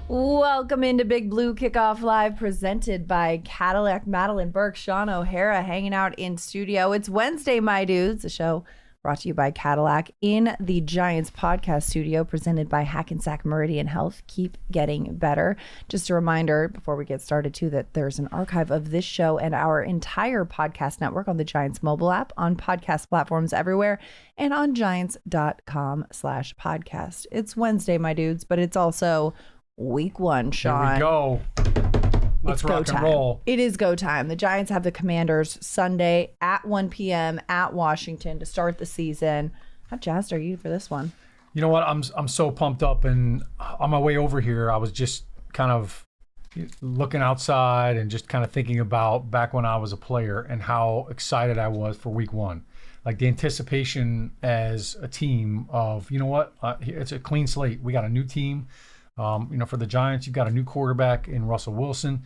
Welcome into Big Blue Kickoff Live, presented by Cadillac. Madeline, Burke, Shaun O'Hara hanging out in studio. It's Wednesday, my dudes, a show brought to you by Cadillac in the Giants podcast studio, presented by Hackensack Meridian Health. Keep getting better. Just a reminder before we get started, too, that there's an archive of this show and our entire podcast network on the Giants mobile app, on podcast platforms everywhere, and on giants.com/podcast. It's Wednesday, my dudes, but it's also week one, Shaun. Here we go. Let's rock and roll. It is go time. The Giants have the Commanders Sunday at 1 p.m. at Washington to start the season. How jazzed are you for this one? You know what? I'm so pumped up, and on my way over here, I was just kind of looking outside and just kind of thinking about back when I was a player and how excited I was for week one. Like the anticipation as a team of, you know what? It's a clean slate. We got a new team. For the Giants, you've got a new quarterback in Russell Wilson.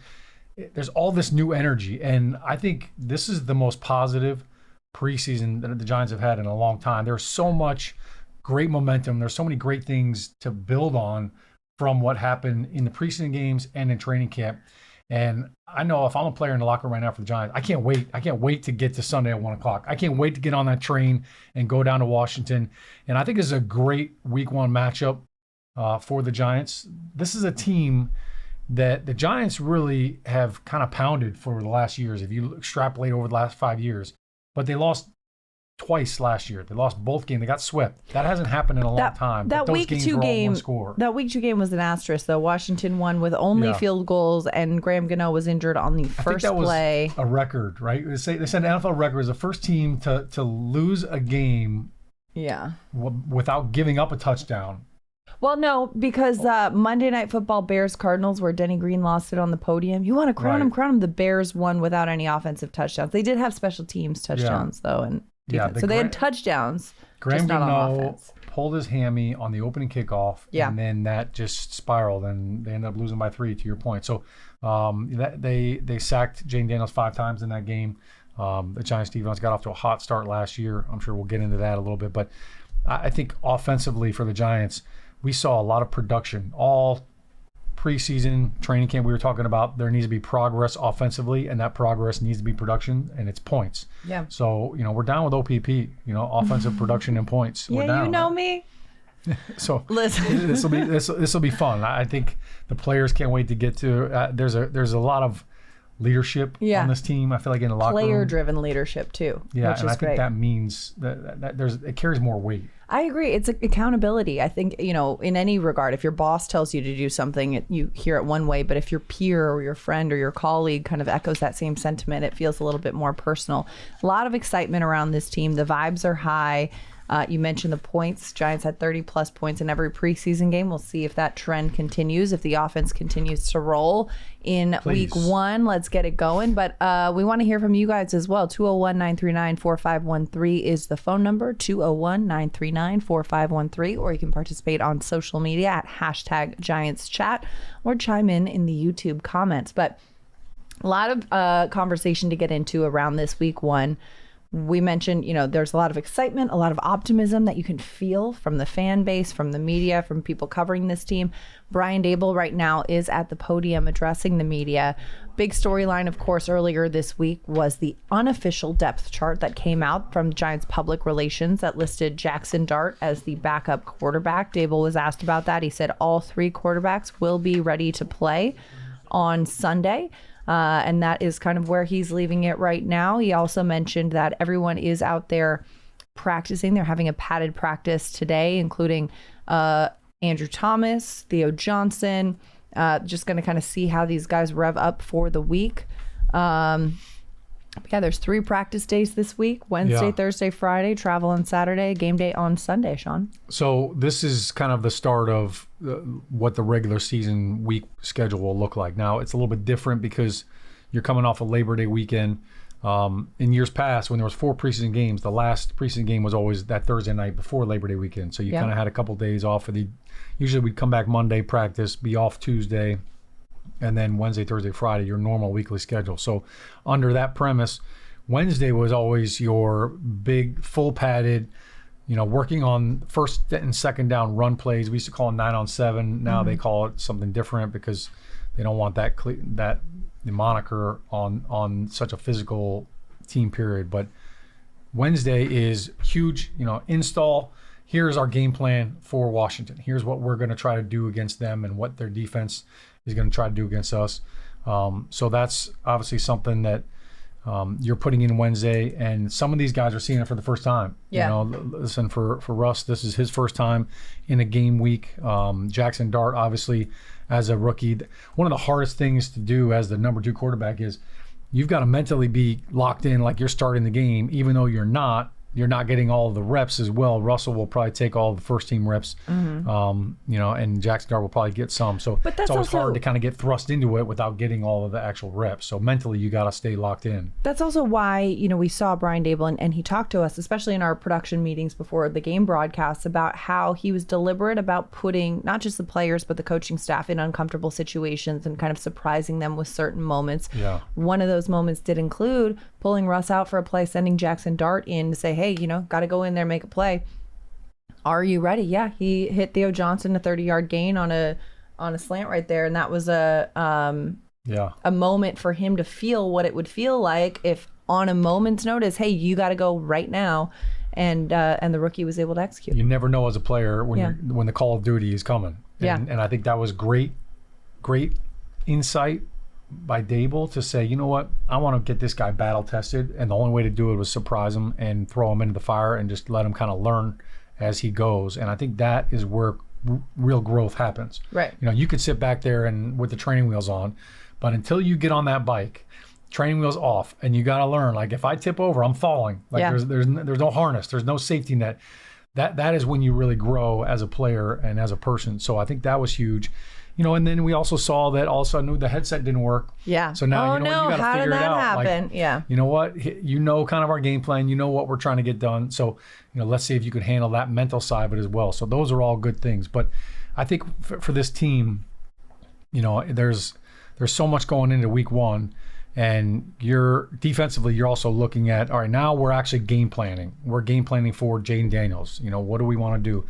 There's all this new energy, and I think this is the most positive preseason that the Giants have had in a long time. There's so much great momentum. There's so many great things to build on from what happened in the preseason games and in training camp. And I know if I'm a player in the locker room right now for the Giants, I can't wait. I can't wait to get to Sunday at 1 o'clock. I can't wait to get on that train and go down to Washington. And I think this is a great week one matchup for the Giants. This is a team that the Giants really have kind of pounded for the last years, if you extrapolate over the last 5 years. But they lost twice last year. They lost both games. They got swept. That hasn't happened in a long time. That week two game was an asterisk, though. Washington won with only field goals, and Graham Gano was injured on the first play. Was a record, right? They said NFL record is the first team to lose a game without giving up a touchdown. Well, no, because Monday Night Football Bears-Cardinals, where Denny Green lost it on the podium. You want to crown him? Crown him. The Bears won without any offensive touchdowns. They did have special teams touchdowns, though, and defense. So they had touchdowns, just not on offense. Pulled his hammy on the opening kickoff, and then that just spiraled, and they ended up losing by 3, to your point. So they sacked Jane Daniels 5 times in that game. The Giants defense got off to a hot start last year. I'm sure we'll get into that a little bit. But I think offensively for the Giants, we saw a lot of production all preseason training camp. We were talking about there needs to be progress offensively, and that progress needs to be production, and it's points. Yeah. So, we're down with OPP, offensive production and points. We're down. You know me. So listen, this will be fun. I think the players can't wait to get to. There's a lot of leadership on this team. I feel like in the locker room, player-driven leadership too. Yeah, which and is I think that means that it carries more weight. I agree. It's accountability. I think, in any regard, if your boss tells you to do something, you hear it one way, but if your peer or your friend or your colleague kind of echoes that same sentiment, it feels a little bit more personal. A lot of excitement around this team. The vibes are high. You mentioned the points. Giants had 30-plus points in every preseason game. We'll see if that trend continues, if the offense continues to roll in week one. Let's get it going. But we want to hear from you guys as well. 201-939-4513 is the phone number, 201-939-4513, or you can participate on social media at #GiantsChat or chime in the YouTube comments. But a lot of conversation to get into around this week one. We mentioned, there's a lot of excitement, a lot of optimism that you can feel from the fan base, from the media, from people covering this team. Brian Daboll right now is at the podium addressing the media. Big storyline, of course, earlier this week was the unofficial depth chart that came out from Giants public relations that listed Jackson Dart as the backup quarterback. Daboll was asked about that. He said all 3 quarterbacks will be ready to play on Sunday. And that is kind of where he's leaving it right now. He also mentioned that everyone is out there practicing. They're having a padded practice today, including Andrew Thomas, Theo Johnson. Just going to kind of see how these guys rev up for the week. There's 3 practice days this week: Wednesday, Thursday, Friday, travel on Saturday, game day on Sunday, Shaun. So this is kind of the start of what the regular season week schedule will look like. Now, it's a little bit different because you're coming off a Labor Day weekend. In years past, when there was 4 preseason games, the last preseason game was always that Thursday night before Labor Day weekend. So you kind of had a couple of days off. Usually we'd come back Monday, practice, be off Tuesday, and then Wednesday, Thursday, Friday, your normal weekly schedule. So under that premise, Wednesday was always your big, full padded, working on first and second down run plays. We used to call them 9-on-7. Now they call it something different because they don't want the moniker on such a physical team period. But Wednesday is huge. Install. Here's our game plan for Washington. Here's what we're going to try to do against them and what their defense is going to try to do against us. So that's obviously something that you're putting in Wednesday, and some of these guys are seeing it for the first time. Yeah. Listen, for Russ, this is his first time in a game week. Jackson Dart, obviously, as a rookie, one of the hardest things to do as the number 2 quarterback is you've got to mentally be locked in like you're starting the game, even though you're not getting all of the reps as well. Russell will probably take all the first team reps, and Jackson Dart will probably get some. So it's always hard to kind of get thrust into it without getting all of the actual reps. So mentally, you got to stay locked in. That's also why, we saw Brian Dable and he talked to us, especially in our production meetings before the game broadcasts, about how he was deliberate about putting not just the players, but the coaching staff in uncomfortable situations and kind of surprising them with certain moments. Yeah. One of those moments did include pulling Russ out for a play, sending Jackson Dart in to say, hey, got to go in there, make a play. Are you ready? Yeah, he hit Theo Johnson a 30-yard gain on a slant right there, and that was a moment for him to feel what it would feel like if on a moment's notice, hey, you got to go right now, and the rookie was able to execute. You never know as a player when the call of duty is coming. And I think that was great insight by Dable to say, you know what, I want to get this guy battle tested, and the only way to do it was surprise him and throw him into the fire and just let him kind of learn as he goes. And I think that is where real growth happens. Right. You could sit back there and with the training wheels on, but until you get on that bike, training wheels off, and you got to learn, like, if I tip over, I'm falling. Like there's no harness, there's no safety net. That is when you really grow as a player and as a person. So I think that was huge. And then we also saw that all of a sudden the headset didn't work. Yeah. So now you got to figure it out. How did that happen? Yeah. You know what? Kind of our game plan. You know what we're trying to get done. So, let's see if you could handle that mental side of it as well. So those are all good things. But I think for this team, there's so much going into week 1, and defensively you're also looking at, all right, now we're actually game planning. We're game planning for Jaden Daniels. What do we want to do?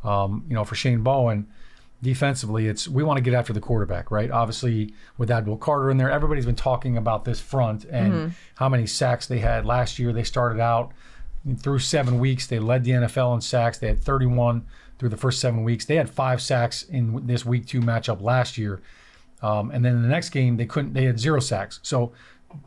For Shane Bowen. Defensively, we want to get after the quarterback, right? Obviously, with Abdul Carter in there, everybody's been talking about this front and how many sacks they had last year. They started out through 7 weeks. They led the NFL in sacks. They had 31 through the first 7 weeks. They had 5 sacks in this week 2 matchup last year. And then in the next game, they had 0 sacks. So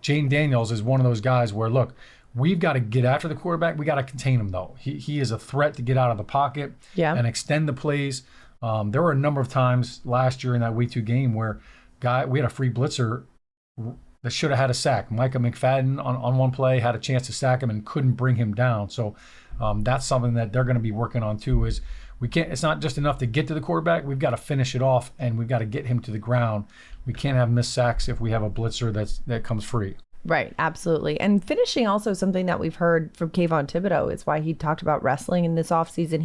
Jaden Daniels is one of those guys where, look, we've got to get after the quarterback. We got to contain him, though. He is a threat to get out of the pocket and extend the plays. There were a number of times last year in that week 2 game where we had a free blitzer that should have had a sack. Micah McFadden on one play had a chance to sack him and couldn't bring him down. So that's something that they're going to be working on too. Is it's not just enough to get to the quarterback. We've got to finish it off, and we've got to get him to the ground. We can't have missed sacks if we have a blitzer that comes free. Right, absolutely. And finishing also something that we've heard from Kayvon Thibodeau is why he talked about wrestling in this offseason.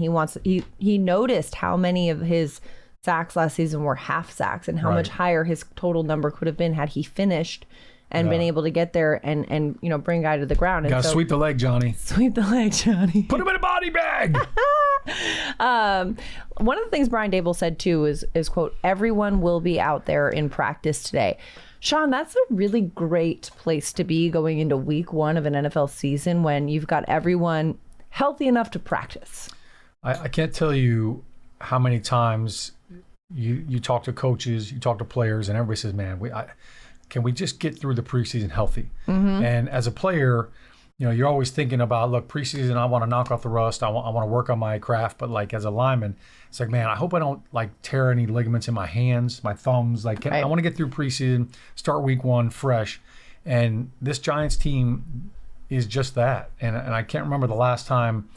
He noticed how many of his sacks last season were half sacks and how much higher his total number could have been had he finished and been able to get there and bring a guy to the ground. You gotta sweep the leg, Johnny. Sweep the leg, Johnny. Put him in a body bag. One of the things Brian Dable said too is quote, everyone will be out there in practice today. Shaun, that's a really great place to be going into week 1 of an NFL season when you've got everyone healthy enough to practice. I can't tell you how many times you talk to coaches, you talk to players, and everybody says, man, can we just get through the preseason healthy? And as a player, you're always thinking about, look, preseason, I want to knock off the rust. I want to work on my craft. But like as a lineman, it's like, man, I hope I don't like tear any ligaments in my hands, my thumbs. Like I want to get through preseason, start week 1 fresh. And this Giants team is just that. And I can't remember the last time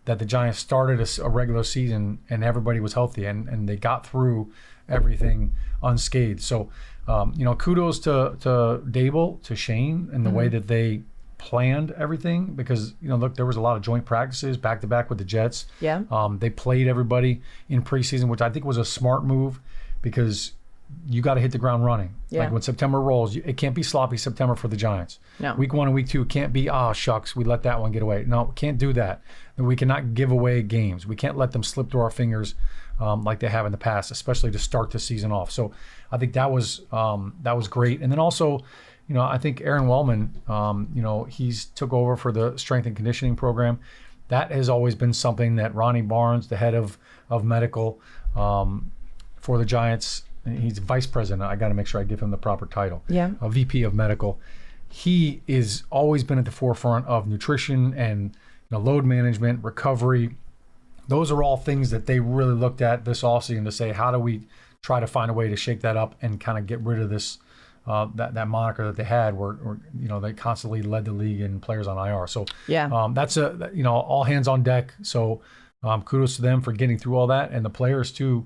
that the Giants started a regular season and everybody was healthy and they got through everything unscathed. So, kudos to Dable, to Shane, and the way that they planned everything, because look, there was a lot of joint practices back to back with the Jets. They played everybody in preseason, which I think was a smart move, because you got to hit the ground running. Yeah. Like when September rolls, it can't be sloppy September for the Giants. No. Week 1 and week 2 can't be, shucks, we let that one get away. No, can't do that. We cannot give away games. We can't let them slip through our fingers like they have in the past, especially to start the season off. So I think that was great. And then also, I think Aaron Wellman, he's took over for the strength and conditioning program. That has always been something that Ronnie Barnes, the head of medical for the Giants, he's vice president. I got to make sure I give him the proper title. Yeah. A VP of medical. He is always been at the forefront of nutrition and load management, recovery. Those are all things that they really looked at this offseason to say, how do we try to find a way to shake that up and kind of get rid of this that moniker that they had where they constantly led the league in players on IR. So that's all hands on deck. So kudos to them for getting through all that, and the players too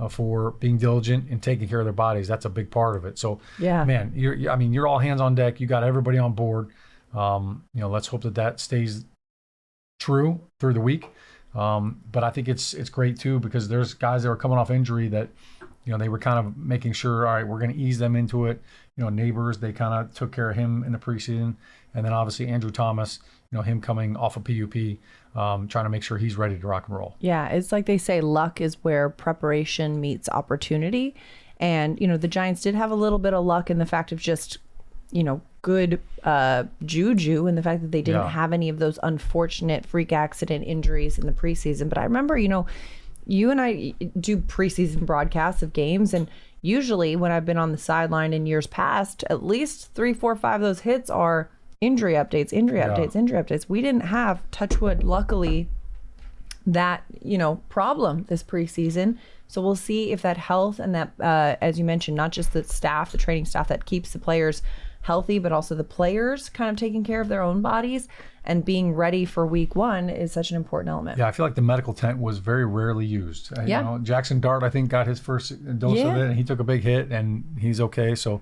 for being diligent and taking care of their bodies. That's a big part of it. So man, you're all hands on deck. You got everybody on board. Let's hope that stays true through the week. But I think it's great too, because there's guys that were coming off injury that they were kind of making sure, all right, we're going to ease them into it. Neighbors, they kind of took care of him in the preseason, and then obviously Andrew Thomas, him coming off of PUP, trying to make sure he's ready to rock and roll. Yeah, it's like they say, luck is where preparation meets opportunity, and the Giants did have a little bit of luck in the fact of just good juju, and the fact that they didn't have any of those unfortunate freak accident injuries in the preseason. But I remember, you and I do preseason broadcasts of games, and usually when I've been on the sideline in years past, at least 3, 4, 5 of those hits are injury updates. We didn't have, touch wood, luckily, that problem this preseason. So we'll see if that health and that, as you mentioned, not just the staff, the training staff that keeps the players healthy, but also the players kind of taking care of their own bodies and being ready for week 1 is such an important element. Yeah, I feel like the medical tent was very rarely used. Jackson Dart, I think, got his first dose of it, and he took a big hit, and he's okay. So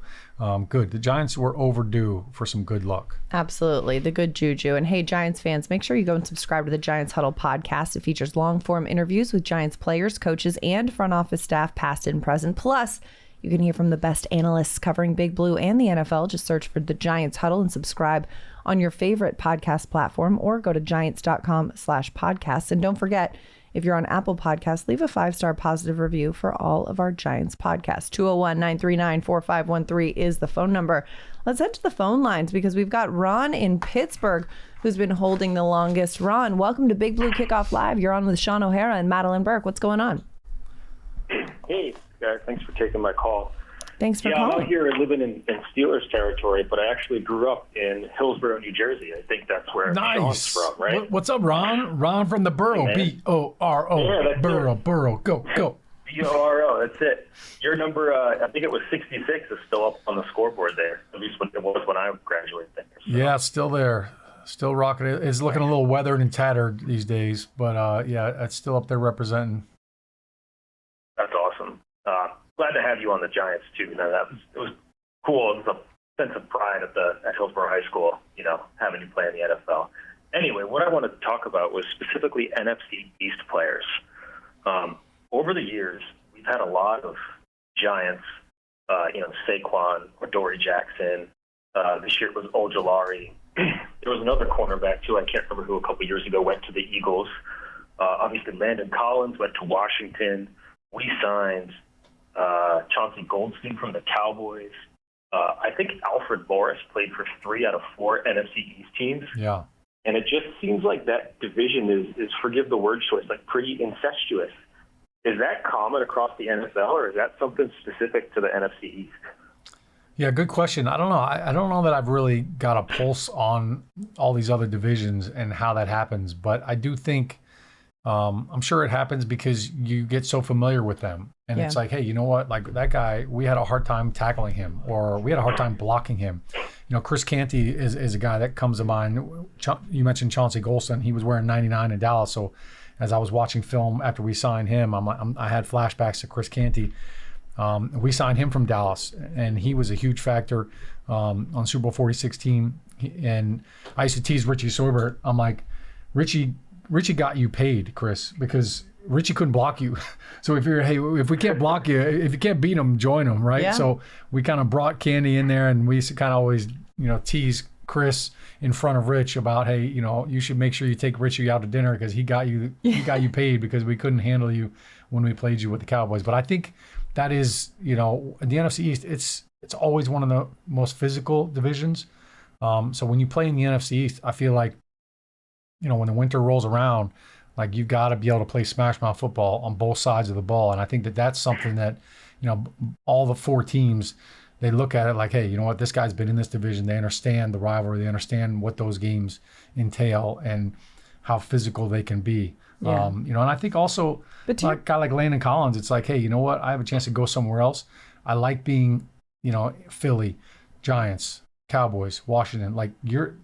good. The Giants were overdue for some good luck. Absolutely. The good juju. And hey, Giants fans, make sure you go and subscribe to the Giants Huddle podcast. It features long-form interviews with Giants players, coaches, and front office staff, past and present. Plus, you can hear from the best analysts covering Big Blue and the NFL. Just search for the Giants Huddle and subscribe on your favorite podcast platform, or go to giants.com/podcasts. And don't forget, if you're on Apple Podcasts, leave a 5-star positive review for all of our Giants podcasts. 201-939-4513 is the phone number. Let's head to the phone lines, because we've got Ron in Pittsburgh who's been holding the longest. Ron, welcome to Big Blue Kickoff Live. You're on with Shaun O'Hara and Madeline Burke. What's going on? Hey, guys. Thanks for taking my call. Thanks for calling. I'm out here living in Steelers territory, but I actually grew up in Hillsborough, New Jersey. I think that's where Shaun's from, right? What's up, Ron? Ron from the Borough. B-O-R-O. Yeah, Borough. Go. B-O-R-O. That's it. Your number, I think it was 66, is still up on the scoreboard there. At least it was when I graduated there. So. Yeah, it's still there. Still rocking it. It's looking a little weathered and tattered these days, but it's still up there representing. That's awesome. Glad to have you on the Giants too. It was cool. It was a sense of pride at Hillsborough High School, having you play in the NFL. Anyway, what I wanted to talk about was specifically NFC East players. Over the years, we've had a lot of Giants, Saquon or Dory Jackson. This year it was Ojulari. There was another cornerback too. I can't remember who a couple years ago went to the Eagles. Obviously, Landon Collins went to Washington. We signed Chauncey Goldstein from the Cowboys. I think Alfred Morris played for 3 out of 4 NFC East teams. Yeah. And it just seems like that division is forgive the word choice, like pretty incestuous. Is that common across the NFL, or is that something specific to the NFC East? Yeah, good question. I don't know. I don't know that I've really got a pulse on all these other divisions and how that happens, but I do think I'm sure it happens because you get so familiar with them. And it's like, hey, you know what? Like that guy, we had a hard time tackling him, or we had a hard time blocking him. Chris Canty is a guy that comes to mind. You mentioned Chauncey Goldstein. He was wearing 99 in Dallas. So as I was watching film after we signed him, I had flashbacks to Chris Canty. We signed him from Dallas, and he was a huge factor on Super Bowl 46 team. And I used to tease Richie Sorbert. I'm like, Richie got you paid, Chris, because Richie couldn't block you. So if we can't block you, if you can't beat them, join them, right? Yeah. So we kind of brought Candy in there, and we used to kind of always, tease Chris in front of Rich about, hey, you should make sure you take Richie out to dinner because he got you paid because we couldn't handle you when we played you with the Cowboys. But I think that is, the NFC East, it's always one of the most physical divisions. So when you play in the NFC East, I feel like, when the winter rolls around, like you've got to be able to play smash mouth football on both sides of the ball. And I think that that's something that, all the 4 teams, they look at it like, hey, you know what, this guy's been in this division. They understand the rivalry. They understand what those games entail and how physical they can be. Yeah. And I think also, a guy like Landon Collins, it's like, hey, you know what, I have a chance to go somewhere else. I like being, Philly, Giants, Cowboys, Washington, like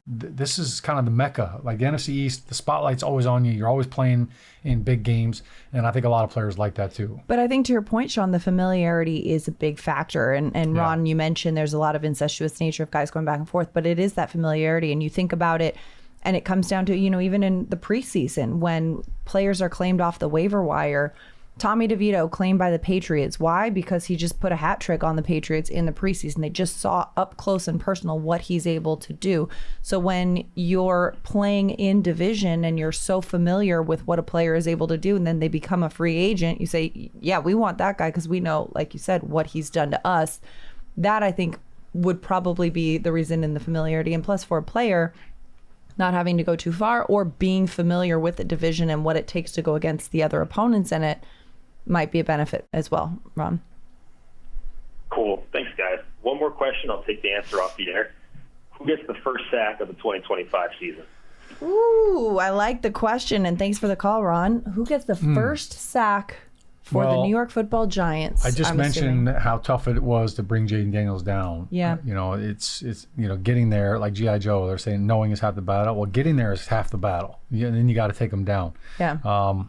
this is kind of the mecca. Like the NFC East, the spotlight's always on you. You're always playing in big games, and I think a lot of players like that too. But I think to your point, Shaun, the familiarity is a big factor. And Ron, you mentioned there's a lot of incestuous nature of guys going back and forth, but it is that familiarity. And you think about it, and it comes down to, even in the preseason when players are claimed off the waiver wire. Tommy DeVito claimed by the Patriots. Why? Because he just put a hat trick on the Patriots in the preseason. They just saw up close and personal what he's able to do. So when you're playing in division and you're so familiar with what a player is able to do, and then they become a free agent, you say, yeah, we want that guy because we know, like you said, what he's done to us. That, I think, would probably be the reason in the familiarity. And plus, for a player, not having to go too far or being familiar with the division and what it takes to go against the other opponents in it might be a benefit as well. Ron? Cool. Thanks, guys. One more question. I'll take the answer off the air. Who gets the first sack of the 2025 season? Ooh, I like the question, and thanks for the call, Ron. Who gets the first sack for the New York Football Giants? I just mentioned how tough it was to bring Jaden Daniels down. Yeah. It's getting there, like G.I. Joe, they're saying knowing is half the battle. Well, getting there is half the battle. And then you got to take them down. Yeah.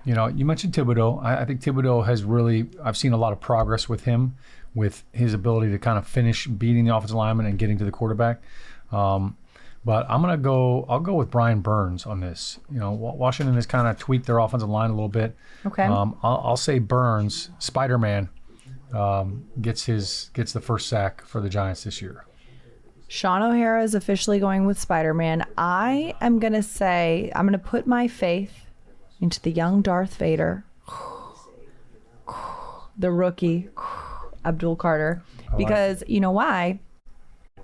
You mentioned Thibodeau. I think Thibodeau has really, I've seen a lot of progress with him, with his ability to kind of finish beating the offensive lineman and getting to the quarterback. But I'll go with Brian Burns on this. Washington has kind of tweaked their offensive line a little bit. Okay. I'll say Burns, Spider-Man, gets the first sack for the Giants this year. Shaun O'Hara is officially going with Spider-Man. I am going to say, I'm going to put my faith into the young Darth Vader, the rookie, Abdul Carter, because you know why?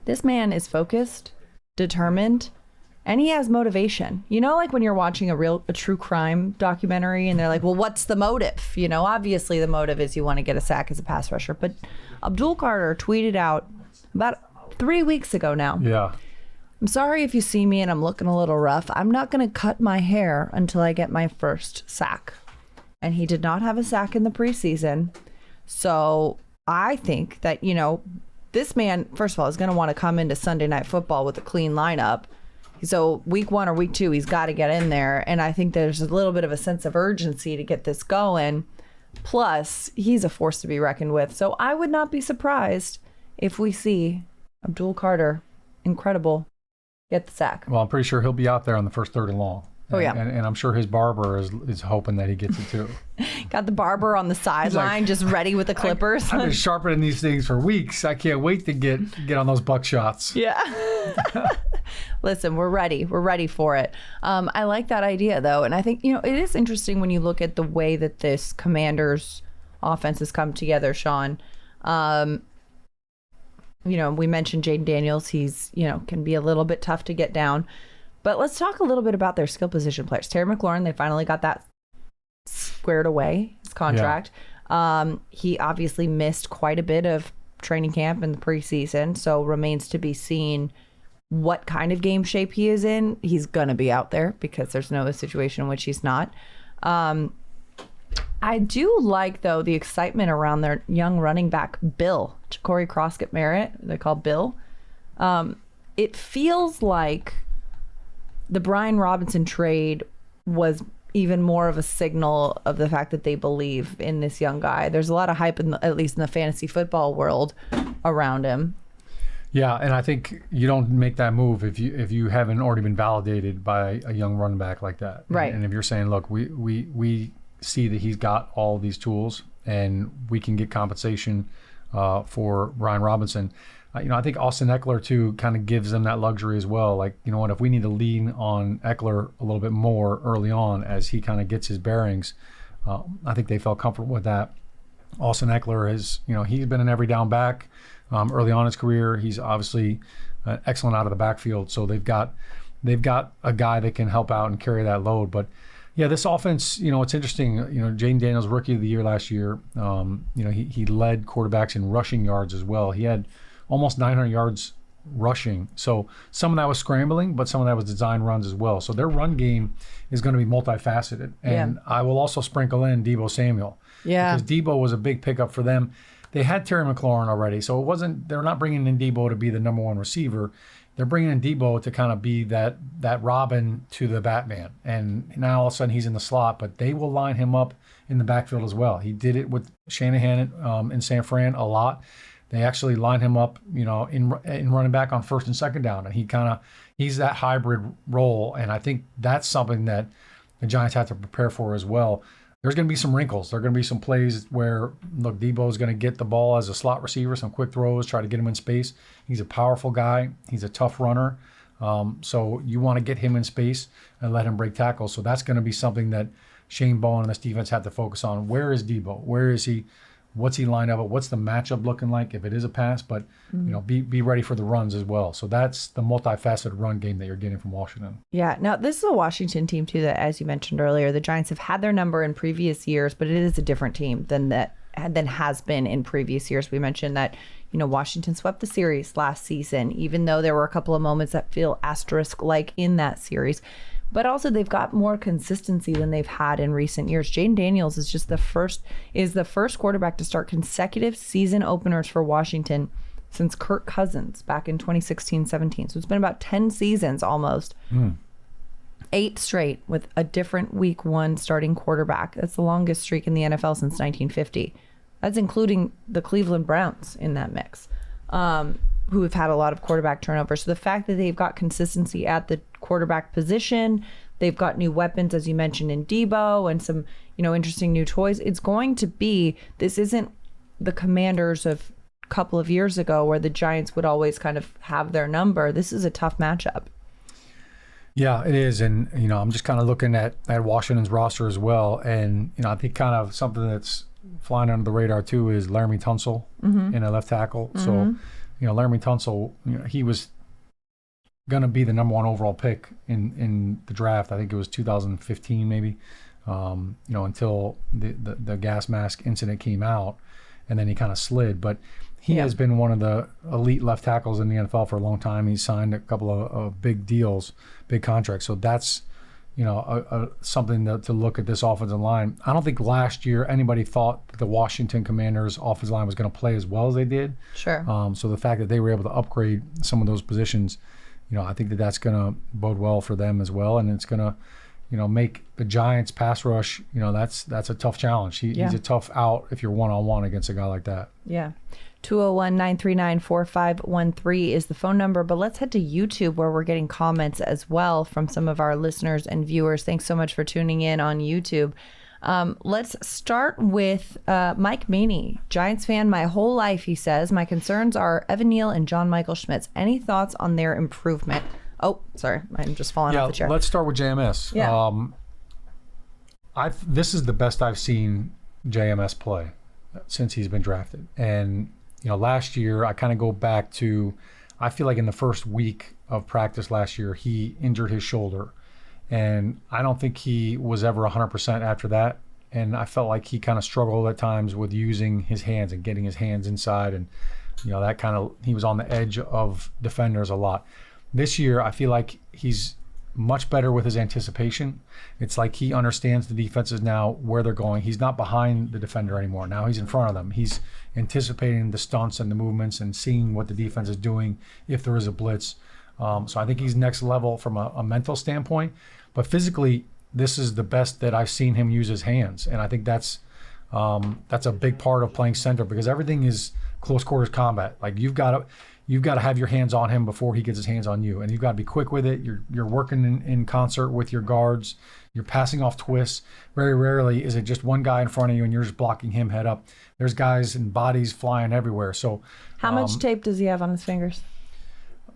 This man is focused, determined, and he has motivation. Like when you're watching a true crime documentary and they're like, well, what's the motive? Obviously the motive is you want to get a sack as a pass rusher. But Abdul Carter tweeted out about 3 weeks ago now. Yeah. I'm sorry if you see me and I'm looking a little rough. I'm not going to cut my hair until I get my first sack. And he did not have a sack in the preseason. So I think that, this man, first of all, is going to want to come into Sunday Night Football with a clean lineup. So week 1 or week 2, he's got to get in there. And I think there's a little bit of a sense of urgency to get this going. Plus, he's a force to be reckoned with. So I would not be surprised if we see Abdul Carter, incredible, get the sack. Well, I'm pretty sure he'll be out there on the first 3rd and long. Oh, yeah. And I'm sure his barber is hoping that he gets it too. Got the barber on the sideline, just ready with the clippers. I've been sharpening these things for weeks. I can't wait to get on those buckshots. Yeah. Listen, we're ready. We're ready for it. I like that idea, though. And I think, it is interesting when you look at the way that this Commanders offense has come together, Shaun. We mentioned Jaden Daniels. He's, can be a little bit tough to get down. But let's talk a little bit about their skill position players. Terry McLaurin, they finally got that squared away, his contract. Yeah. He obviously missed quite a bit of training camp in the preseason, so remains to be seen what kind of game shape he is in. He's going to be out there because there's no situation in which he's not. I do like, though, the excitement around their young running back, Bill, Ja'Cory Croskett-Merritt, they call Bill. It feels like the Brian Robinson trade was even more of a signal of the fact that they believe in this young guy. There's a lot of hype, at least in the fantasy football world, around him. Yeah, and I think you don't make that move if you haven't already been validated by a young running back like that. Right. And if you're saying, look, we see that he's got all these tools, and we can get compensation for Brian Robinson. I think Austin Eckler too kind of gives them that luxury as well. Like, you know what, if we need to lean on Eckler a little bit more early on as he kind of gets his bearings, I think they felt comfortable with that. Austin Eckler is, he's been an every down back early on in his career. He's obviously excellent out of the backfield. So they've got a guy that can help out and carry that load. But yeah, this offense, it's interesting. Jaden Daniels, rookie of the year last year. He led quarterbacks in rushing yards as well. He had almost 900 yards rushing. So some of that was scrambling, but some of that was design runs as well. So their run game is going to be multifaceted. And I will also sprinkle in Deebo Samuel. Yeah. Because Deebo was a big pickup for them. They had Terry McLaurin already, so they're not bringing in Deebo to be the number one receiver. They're bringing in Deebo to kind of be that Robin to the Batman. And now all of a sudden he's in the slot, but they will line him up in the backfield as well. He did it with Shanahan in San Fran a lot. They actually line him up, in running back on first and second down, and he's that hybrid role. And I think that's something that the Giants have to prepare for as well. There's going to be some wrinkles. There are going to be some plays where, look, Deebo is going to get the ball as a slot receiver, some quick throws, try to get him in space. He's a powerful guy. He's a tough runner. So you want to get him in space and let him break tackles. So that's going to be something that Shane Bowen and this defense have to focus on. Where is Deebo? Where is he? What's he lined up? What's the matchup looking like if it is a pass? But be ready for the runs as well. So that's the multifaceted run game that you're getting from Washington. Yeah. Now this is a Washington team too that, as you mentioned earlier, the Giants have had their number in previous years, but it is a different team than has been in previous years. We mentioned that Washington swept the series last season, even though there were a couple of moments that feel asterisk-like in that series. But also they've got more consistency than they've had in recent years. Jaden Daniels is the first quarterback to start consecutive season openers for Washington since Kirk Cousins back in 2016-17. So it's been about 10 seasons almost. 8 straight with a different week 1 starting quarterback. That's the longest streak in the NFL since 1950. That's including the Cleveland Browns in that mix, who have had a lot of quarterback turnover. So the fact that they've got consistency at the quarterback position, they've got new weapons, as you mentioned, in Deebo, and some, interesting new toys. It's going to be, this isn't the Commanders of a couple of years ago where the Giants would always kind of have their number. This is a tough matchup. Yeah, it is. And, I'm just kind of looking at Washington's roster as well. And, I think kind of something that's flying under the radar too is Laramie Tunsil in a left tackle. So, Laramie Tunsil, he was going to be the number 1 overall pick in the draft. I think it was 2015 maybe, until the gas mask incident came out, and then he kind of slid. But he has been one of the elite left tackles in the NFL for a long time. He's signed a couple of big deals, big contracts. So that's, something to look at this offensive line. I don't think last year anybody thought that the Washington Commanders offensive line was going to play as well as they did. Sure. So the fact that they were able to upgrade some of those positions, I think that's going to bode well for them as well, and it's going to, make the Giants pass rush. That's a tough challenge. He's a tough out if you're one-on-one against a guy like that. Yeah. 201-939-4513 is the phone number, but let's head to YouTube where we're getting comments as well from some of our listeners and viewers. Thanks so much for tuning in on YouTube. Let's start with Mike Maney, Giants fan my whole life, he says. My concerns are Evan Neal and John Michael Schmitz. Any thoughts on their improvement? Oh, sorry, I'm just falling off the chair. Let's start with JMS. Yeah. This is the best I've seen JMS play since he's been drafted. And last year, I kind of go back to, I feel like in the first week of practice last year, he injured his shoulder. And I don't think he was ever 100% after that. And I felt like he kind of struggled at times with using his hands and getting his hands inside. And, that kind of, he was on the edge of defenders a lot. This year, I feel like he's much better with his anticipation. It's like he understands the defenses now, where they're going. He's not behind the defender anymore. Now he's in front of them. He's anticipating the stunts and the movements and seeing what the defense is doing if there is a blitz. So I think he's next level from a mental standpoint. But physically, this is the best that I've seen him use his hands. And I think that's a big part of playing center, because everything is close quarters combat. Like you've got to have your hands on him before he gets his hands on you, and you've got to be quick with it. You're working in concert with your guards. You're passing off twists. Very rarely is it just one guy in front of you and you're just blocking him head up. There's guys and bodies flying everywhere. So how much tape does he have on his fingers?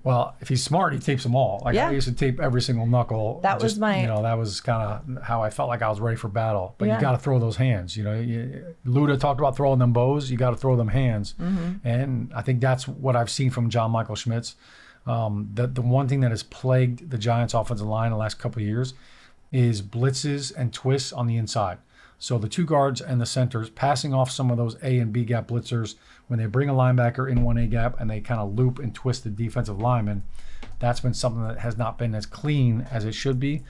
Well, if he's smart, he tapes them all. Like I used to tape every single knuckle. That was that was kind of how I felt like I was ready for battle. But you got to throw those hands. Luda talked about throwing them bows. You got to throw them hands. Mm-hmm. And I think that's what I've seen from John Michael Schmitz. The one thing that has plagued the Giants' offensive line the last couple of years is blitzes and twists on the inside. So the two guards and the centers passing off some of those A and B gap blitzers when they bring a linebacker in 1A gap and they kind of loop and twist the defensive lineman. That's been something that has not been as clean as it should be.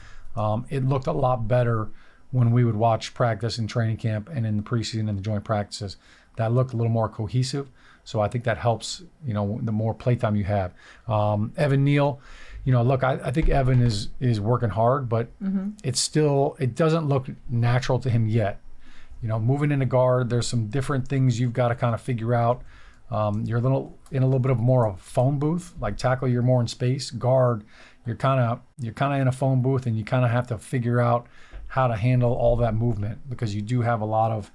It looked a lot better when we would watch practice in training camp and in the preseason and the joint practices. That looked a little more cohesive. So I think that helps, the more playtime you have. Evan Neal, look, I think Evan is working hard, but it doesn't look natural to him yet. Moving into guard, there's some different things you've got to kind of figure out. You're in a little bit of more of a phone booth. Like tackle, you're more in space. Guard, you're kind of in a phone booth, and you kind of have to figure out how to handle all that movement because you do have a lot of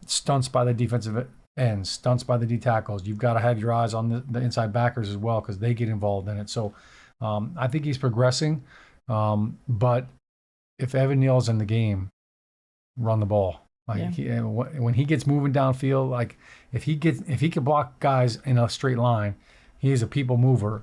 stunts by the defensive ends, stunts by the D tackles. You've got to have your eyes on the inside backers as well because they get involved in it. So I think he's progressing, but if Evan Neal's in the game, run the ball. When he gets moving downfield, like if he can block guys in a straight line, he is a people mover.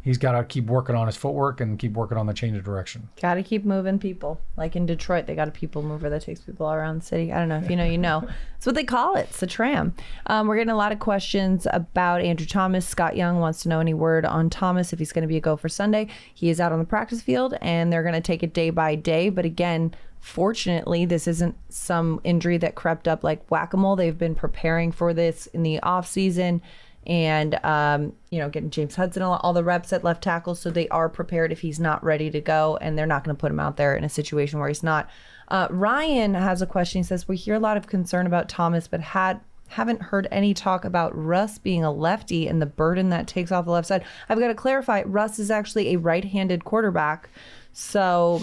He's got to keep working on his footwork and keep working on the change of direction. Got to keep moving people. Like in Detroit, they got a people mover that takes people all around the city. I don't know if you know. It's what they call it. It's the tram. We're getting a lot of questions about Andrew Thomas. Scott Young wants to know any word on Thomas, if he's going to be a go for Sunday. He is out on the practice field, and they're going to take it day by day. But again, fortunately, this isn't some injury that crept up like whack-a-mole. They've been preparing for this in the offseason. And, getting James Hudson all the reps at left tackle. So they are prepared if he's not ready to go, and they're not going to put him out there in a situation where he's not. Ryan has a question. He says, we hear a lot of concern about Thomas, but haven't heard any talk about Russ being a lefty and the burden that takes off the left side. I've got to clarify, Russ is actually a right-handed quarterback. So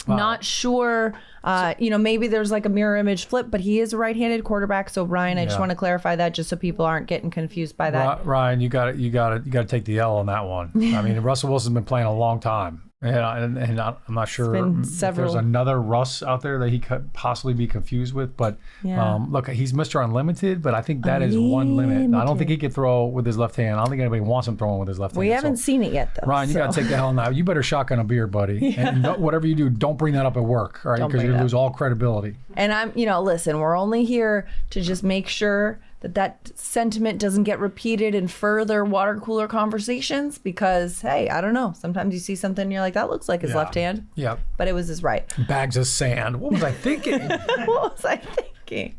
not sure, maybe there's like a mirror image flip, but he is a right-handed quarterback. So Ryan, I just want to clarify that just so people aren't getting confused by that. Ryan, you got to take the L on that one. I mean, Russell Wilson's been playing a long time. And I'm not sure if there's another Russ out there that he could possibly be confused with. But look, he's Mr. Unlimited, but I think that is one limit. I don't think he could throw with his left hand. I don't think anybody wants him throwing with his left hand. We haven't seen it yet, though. Ryan, you got to take the hell now. You better shotgun a beer, buddy. And whatever you do, don't bring that up at work, all right? Because you lose all credibility. And I'm, listen, we're only here to just make sure that sentiment doesn't get repeated in further water cooler conversations because, hey, I don't know. Sometimes you see something and you're like, that looks like his left hand. Yeah. But it was his right. Bags of sand. What was I thinking? What was I thinking?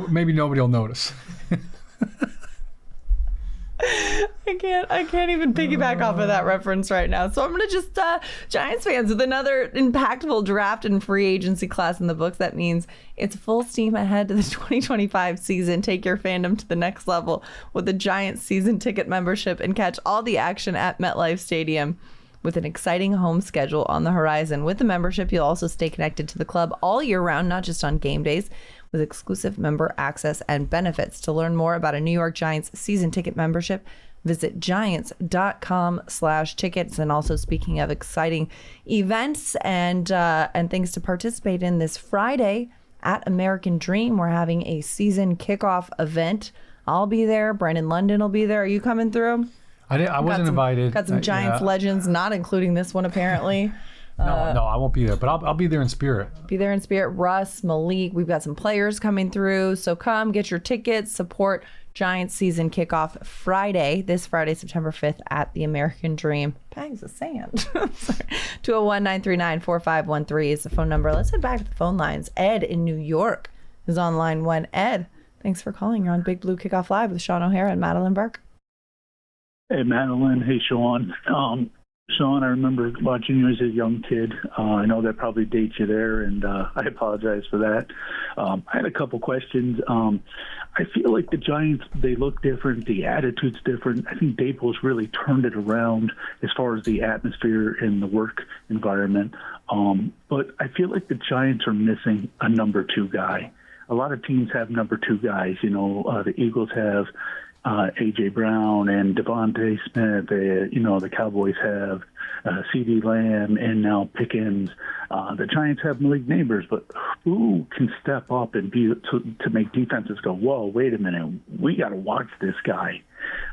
Maybe nobody will notice. I can't even piggyback off of that reference right now. So I'm going to just, Giants fans, with another impactful draft and free agency class in the books, that means it's full steam ahead to the 2025 season. Take your fandom to the next level with the Giants season ticket membership and catch all the action at MetLife Stadium with an exciting home schedule on the horizon. With the membership, you'll also stay connected to the club all year round, not just on game days, with exclusive member access and benefits. To learn more about a New York Giants season ticket membership, visit giants.com/tickets. And also, speaking of exciting events and things to participate in, this Friday at American Dream, we're having a season kickoff event. I'll be there. Brendan London will be there. Are you coming through? I wasn't invited. Got some Giants legends, not including this one apparently. No, I won't be there, but I'll be there in spirit. Be there in spirit. Russ, Malik, we've got some players coming through. So come get your tickets, support Giants season kickoff this Friday, September 5th at the American Dream. Bags of sand. 201-939-4513 is the phone number. Let's head back to the phone lines. Ed in New York is on line 1. Ed, thanks for calling. You're on Big Blue Kickoff Live with Shaun O'Hara and Madeline Burke. Hey, Madeline. Hey, Shaun. Shaun, I remember watching you as a young kid. I know that probably dates you there, and I apologize for that. I had a couple questions. I feel like the Giants, they look different. The attitude's different. I think Daboll's really turned it around as far as the atmosphere and the work environment. But I feel like the Giants are missing a number 2 guy. A lot of teams have number 2 guys. The Eagles have A.J. Brown and Devontae Smith. The Cowboys have C.D. Lamb and now Pickens. The Giants have Malik Neighbors, but who can step up and to make defenses go, whoa, wait a minute, we got to watch this guy.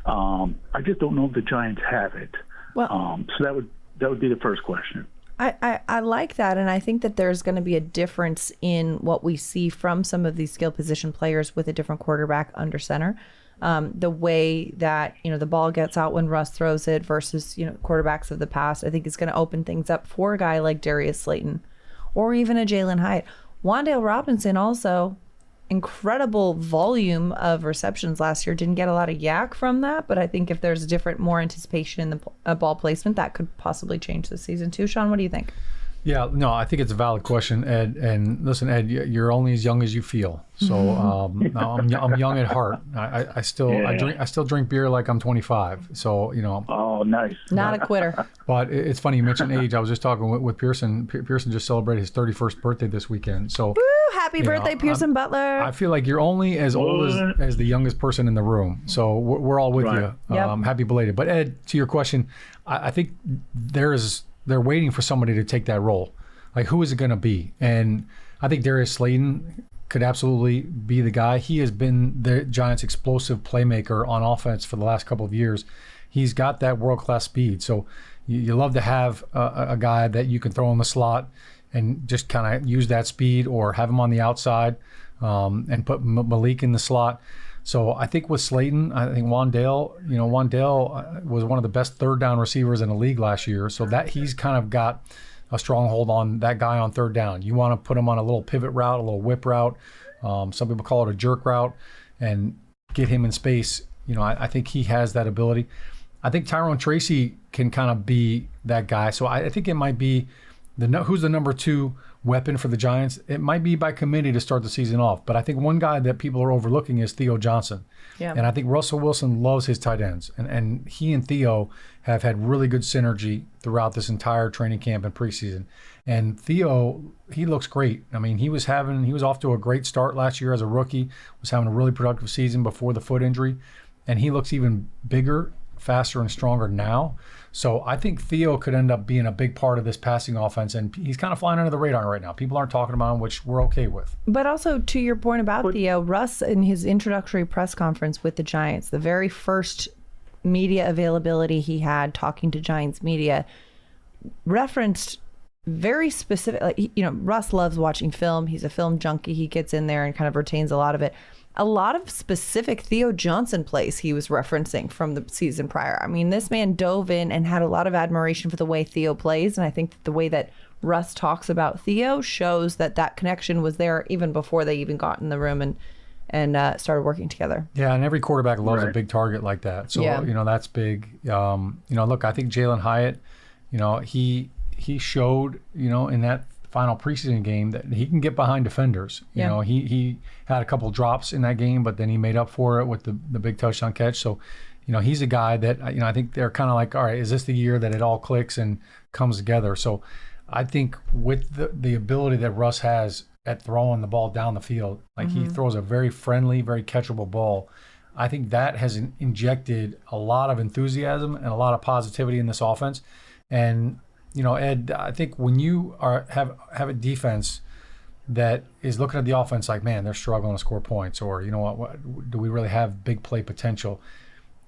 I just don't know if the Giants have it. Well, so that would be the first question. I like that, and I think that there's going to be a difference in what we see from some of these skill position players with a different quarterback under center. The way that, the ball gets out when Russ throws it versus, quarterbacks of the past, I think is going to open things up for a guy like Darius Slayton or even a Jalen Hyatt. Wan'Dale Robinson also, incredible volume of receptions last year. Didn't get a lot of yak from that, but I think if there's more anticipation in the ball placement, that could possibly change this season too. Shaun, what do you think? Yeah, no, I think it's a valid question, Ed. And listen, Ed, you're only as young as you feel. So I'm young at heart. I still drink beer like I'm 25. So Oh, nice. Not a quitter. But it's funny you mentioned age. I was just talking with Pearson. Pearson just celebrated his 31st birthday this weekend. So woo, happy birthday, Pearson Butler. I feel like you're only as old as the youngest person in the room. So we're all with you. Yep. Happy belated. But Ed, to your question, I think they're waiting for somebody to take that role. Like, who is it going to be? And I think Darius Slayton could absolutely be the guy. He has been the Giants' explosive playmaker on offense for the last couple of years. He's got that world-class speed. So you love to have a guy that you can throw in the slot and just kind of use that speed, or have him on the outside and put Malik in the slot. So I think with Slayton, I think Wan'Dale was one of the best third down receivers in the league last year. So that he's kind of got a stronghold on that guy on third down. You want to put him on a little pivot route, a little whip route. Some people call it a jerk route, and get him in space. I think he has that ability. I think Tyrone Tracy can kind of be that guy. So I think it might be who's the number 2 weapon for the Giants. It might be by committee to start the season off. But I think one guy that people are overlooking is Theo Johnson. Yeah. And I think Russell Wilson loves his tight ends. And he and Theo have had really good synergy throughout this entire training camp and preseason. And Theo, he looks great. I mean, he was off to a great start last year as a rookie, was having a really productive season before the foot injury. And he looks even bigger, faster, and stronger now. So I think Theo could end up being a big part of this passing offense, and he's kind of flying under the radar right now. People aren't talking about him, which we're okay with. But also, to your point about Theo, Russ, in his introductory press conference with the Giants, the very first media availability he had talking to Giants media, referenced very specific, Russ loves watching film. He's a film junkie. He gets in there and kind of retains a lot of it. A lot of specific Theo Johnson plays he was referencing from the season prior. I mean, this man dove in and had a lot of admiration for the way Theo plays. And I think that the way that Russ talks about Theo shows that connection was there even before they even got in the room and started working together. Yeah, and every quarterback loves a big target like that. So, that's big. Look, I think Jalen Hyatt, he showed, in that final preseason game that he can get behind defenders. He had a couple drops in that game, but then he made up for it with the big touchdown catch. So, he's a guy that, I think they're kind of like, all right, is this the year that it all clicks and comes together? So I think with the ability that Russ has at throwing the ball down the field, like he throws a very friendly, very catchable ball. I think that has injected a lot of enthusiasm and a lot of positivity in this offense. And Ed, I think when you have a defense that is looking at the offense like, man, they're struggling to score points, or what do we really have big play potential?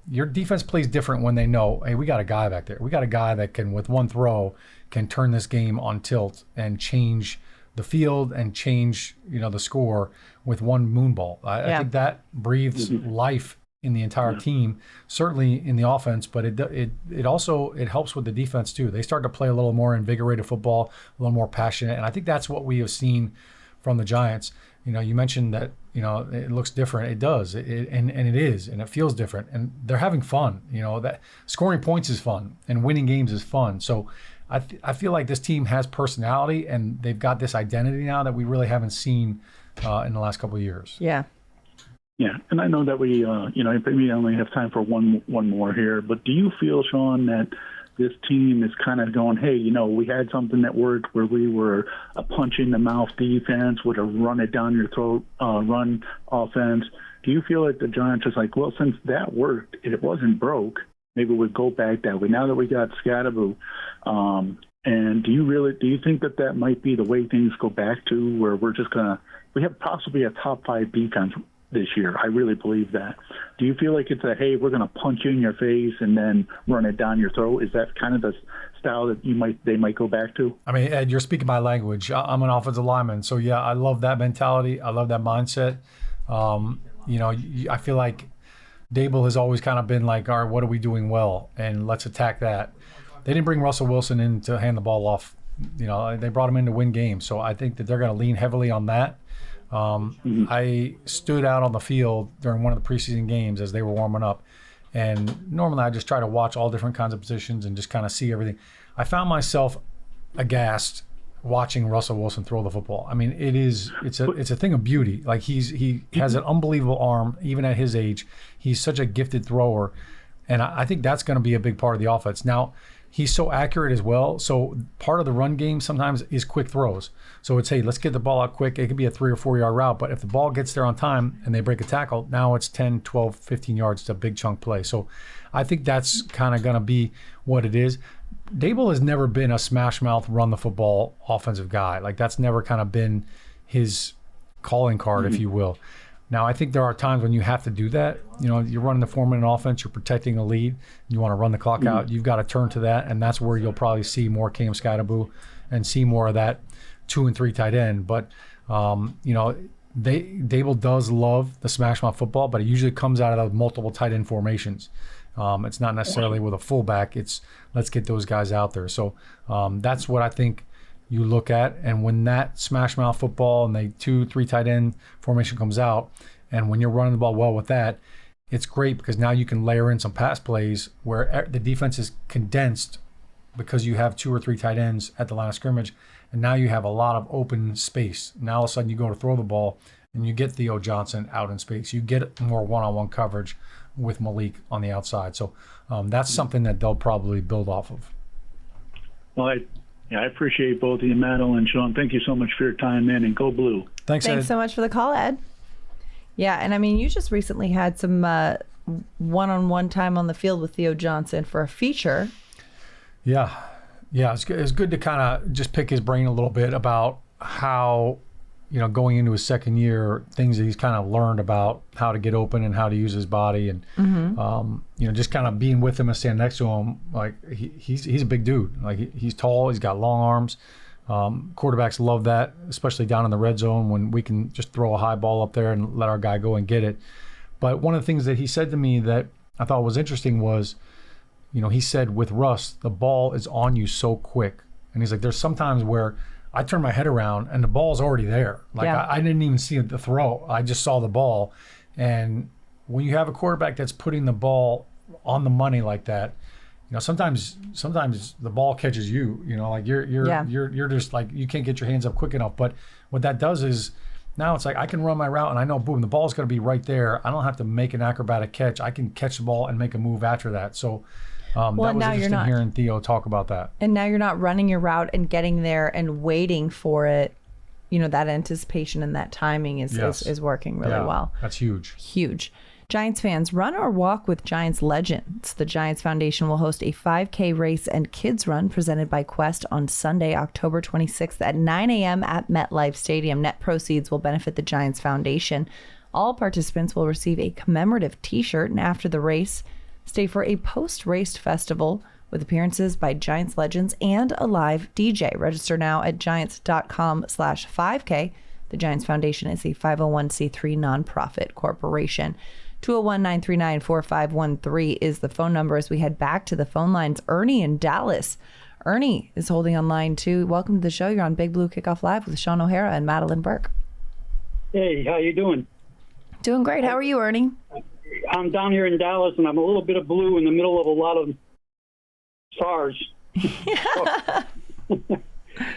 Your defense plays different when they know, hey, we got a guy back there. We got a guy that can, with one throw, can turn this game on tilt and change the field and change the score with one moonball. I think that breathes life in the entire team, certainly in the offense, but it also helps with the defense too. They start to play a little more invigorated football, a little more passionate, and I think that's what we have seen from the Giants. You mentioned that it looks different. It does, and it is, and it feels different, and they're having fun. That scoring points is fun, and winning games is fun. So I feel like this team has personality, and they've got this identity now that we really haven't seen in the last couple of years. Yeah. Yeah, and I know that we only have time for one more here, but do you feel, Shaun, that this team is kind of going, hey, we had something that worked where we were a punch-in-the-mouth defense with a run-it-down-your-throat run offense. Do you feel like the Giants are like, well, since that worked, it wasn't broke, maybe we'd go back that way. Now that we got Scadaboo, and do you think that might be the way things go back to where we have possibly a top 5 defense this year? I really believe that. Do you feel like it's hey, we're going to punch you in your face and then run it down your throat? Is that kind of the style that they might go back to? I mean, Ed, you're speaking my language. I'm an offensive lineman, so yeah, I love that mentality. I love that mindset. I feel like Dable has always kind of been like, all right, what are we doing well, and let's attack that. They didn't bring Russell Wilson in to hand the ball off. They brought him in to win games, so I think that they're going to lean heavily on that. I stood out on the field during one of the preseason games as they were warming up, and normally I just try to watch all different kinds of positions and just kind of see everything. I found myself aghast watching Russell Wilson throw the football. I mean, it's a thing of beauty. Like he has an unbelievable arm, even at his age. He's such a gifted thrower, and I think that's going to be a big part of the offense. Now, he's so accurate as well. So part of the run game sometimes is quick throws. So it's, hey, let's get the ball out quick. It could be a 3 or 4 yard route, but if the ball gets there on time and they break a tackle, now it's 10, 12, 15 yards to a big chunk play. So I think that's kind of going to be what it is. Dable has never been a smash mouth, run the football offensive guy. Like that's never kind of been his calling card, if you will. Now, I think there are times when you have to do that. You're running the 4-minute offense, you're protecting a lead, you want to run the clock out. You've got to turn to that, and that's where you'll probably see more Cam Scadaboo and see more of that 2 and 3 tight end. But, Dable does love the smash mouth football, but it usually comes out of the multiple tight end formations. It's not necessarily with a fullback. It's let's get those guys out there. So that's what I think you look at, and when that smash mouth football and the 2-3 tight end formation comes out, and when you're running the ball well with that, it's great because now you can layer in some pass plays where the defense is condensed because you have 2 or 3 tight ends at the line of scrimmage, and now you have a lot of open space. Now all of a sudden you go to throw the ball and you get Theo Johnson out in space. You get more one-on-one coverage with Malik on the outside. So that's something that they'll probably build off of. Well, I appreciate both of you, Madeline and Shaun. Thank you so much for your time, man, and go Blue. Thanks Ed. So much for the call, Ed. Yeah, and I mean, you just recently had some one-on-one time on the field with Theo Johnson for a feature. Yeah, it's good to kind of just pick his brain a little bit about how, going into his second year, things that he's kind of learned about how to get open and how to use his body, and just kind of being with him and standing next to him. Like he's a big dude. Like he's tall, he's got long arms. Quarterbacks love that, especially down in the red zone when we can just throw a high ball up there and let our guy go and get it. But one of the things that he said to me that I thought was interesting was, he said with Russ, the ball is on you so quick. And he's like, there's sometimes where I turn my head around and the ball's already there. Like I didn't even see the throw. I just saw the ball. And when you have a quarterback that's putting the ball on the money like that, sometimes the ball catches you. Like you're just like, you can't get your hands up quick enough. But what that does is now it's like I can run my route and I know, boom, the ball's going to be right there. I don't have to make an acrobatic catch. I can catch the ball and make a move after that. So that was interesting hearing Theo talk about that. And now you're not running your route and getting there and waiting for it. That anticipation and that timing is working really well. That's huge. Huge. Giants fans, run or walk with Giants legends. The Giants Foundation will host a 5K race and kids run presented by Quest on Sunday, October 26th at 9 a.m. at MetLife Stadium. Net proceeds will benefit the Giants Foundation. All participants will receive a commemorative t-shirt, and after the race, stay for a post-race festival with appearances by Giants legends and a live DJ. Register now at giants.com/5K. The Giants Foundation is a 501c3 nonprofit corporation. 201-939-4513 is the phone number as we head back to the phone lines. Ernie in Dallas. Ernie is holding on line 2. Welcome to the show. You're on Big Blue Kickoff Live with Shaun O'Hara and Madeline Burke. Hey, how you doing? Doing great. How are you, Ernie? I'm down here in Dallas, and I'm a little bit of blue in the middle of a lot of stars.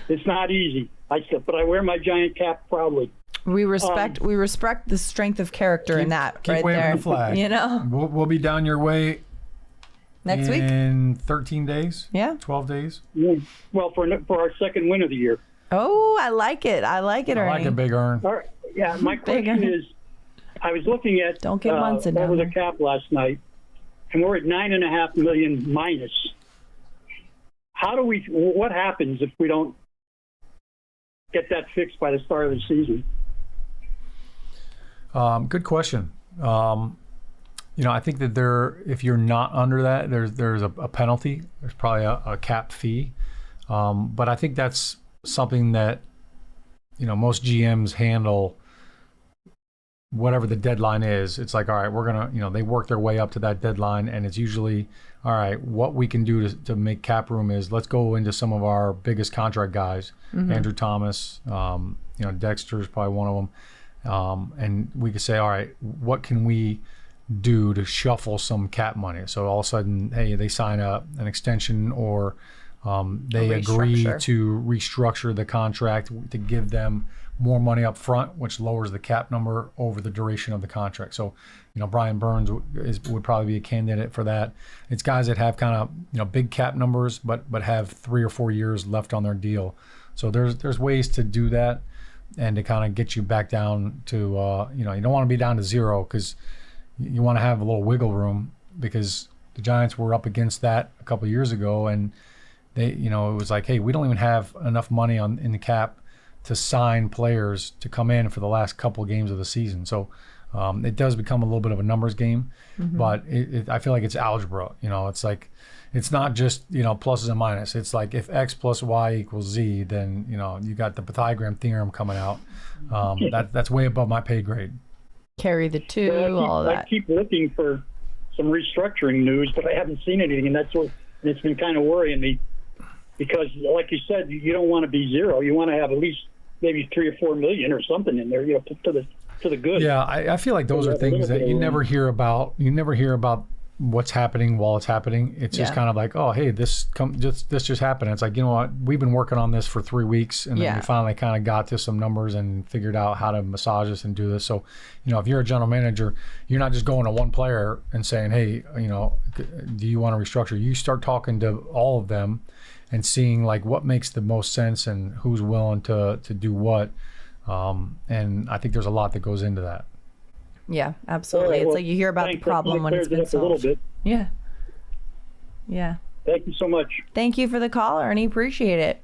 It's not easy. But I wear my Giant cap proudly. We respect the strength of character in that keep right waving there. the flag. You know, We'll be down your way next week. in 13 days. Yeah. 12 days. Yeah. Well, for our second win of the year. Oh, I like it. I like it, Ernie. I like a big earn. All right. Yeah, my question is, I was looking at Don't get Munson down over the there. cap last night, and we're at $9.5 million minus. What happens if we don't get that fixed by the start of the season? Good question. I think that if you're not under that, there's a penalty. There's probably a cap fee. But I think that's something that, most GMs handle. Whatever the deadline is, it's like, all right, we're gonna, they work their way up to that deadline, and it's usually, all right, what we can do to make cap room is let's go into some of our biggest contract guys, Andrew Thomas, Dexter's probably one of them, and we could say, all right, what can we do to shuffle some cap money? So all of a sudden, hey, they sign an extension, or they agree to restructure the contract to give them more money up front, which lowers the cap number over the duration of the contract. So, Brian Burns would probably be a candidate for that. It's guys that have kind of, big cap numbers, but have 3 or 4 years left on their deal. So there's ways to do that and to kind of get you back down to, you don't want to be down to zero, because you want to have a little wiggle room, because the Giants were up against that a couple of years ago, and they, it was like, hey, we don't even have enough money in the cap to sign players to come in for the last couple of games of the season. So it does become a little bit of a numbers game, but I feel like it's algebra. It's like, it's not just, pluses and minuses. It's like, if X plus Y equals Z, then, you got the Pythagorean theorem coming out. That's way above my pay grade. Carry the two, all that. I keep looking for some restructuring news, but I haven't seen anything, and it's been kind of worrying me. Because, like you said, you don't want to be zero. You want to have at least maybe 3 or 4 million or something in there, to the good. Yeah, I feel like those are things that you never hear about. You never hear about what's happening while it's happening. It's just kind of like, oh, hey, this just happened. It's like, you know what? We've been working on this for 3 weeks, and then we finally kind of got to some numbers and figured out how to massage this and do this. So, if you're a general manager, you're not just going to one player and saying, hey, do you want to restructure? You start talking to all of them and seeing like what makes the most sense and who's willing to do what. And I think there's a lot that goes into that. Yeah, absolutely. Right, it's like you hear about the problem when it's been solved. A little bit. Yeah. Yeah. Thank you so much. Thank you for the call, Ernie. Appreciate it.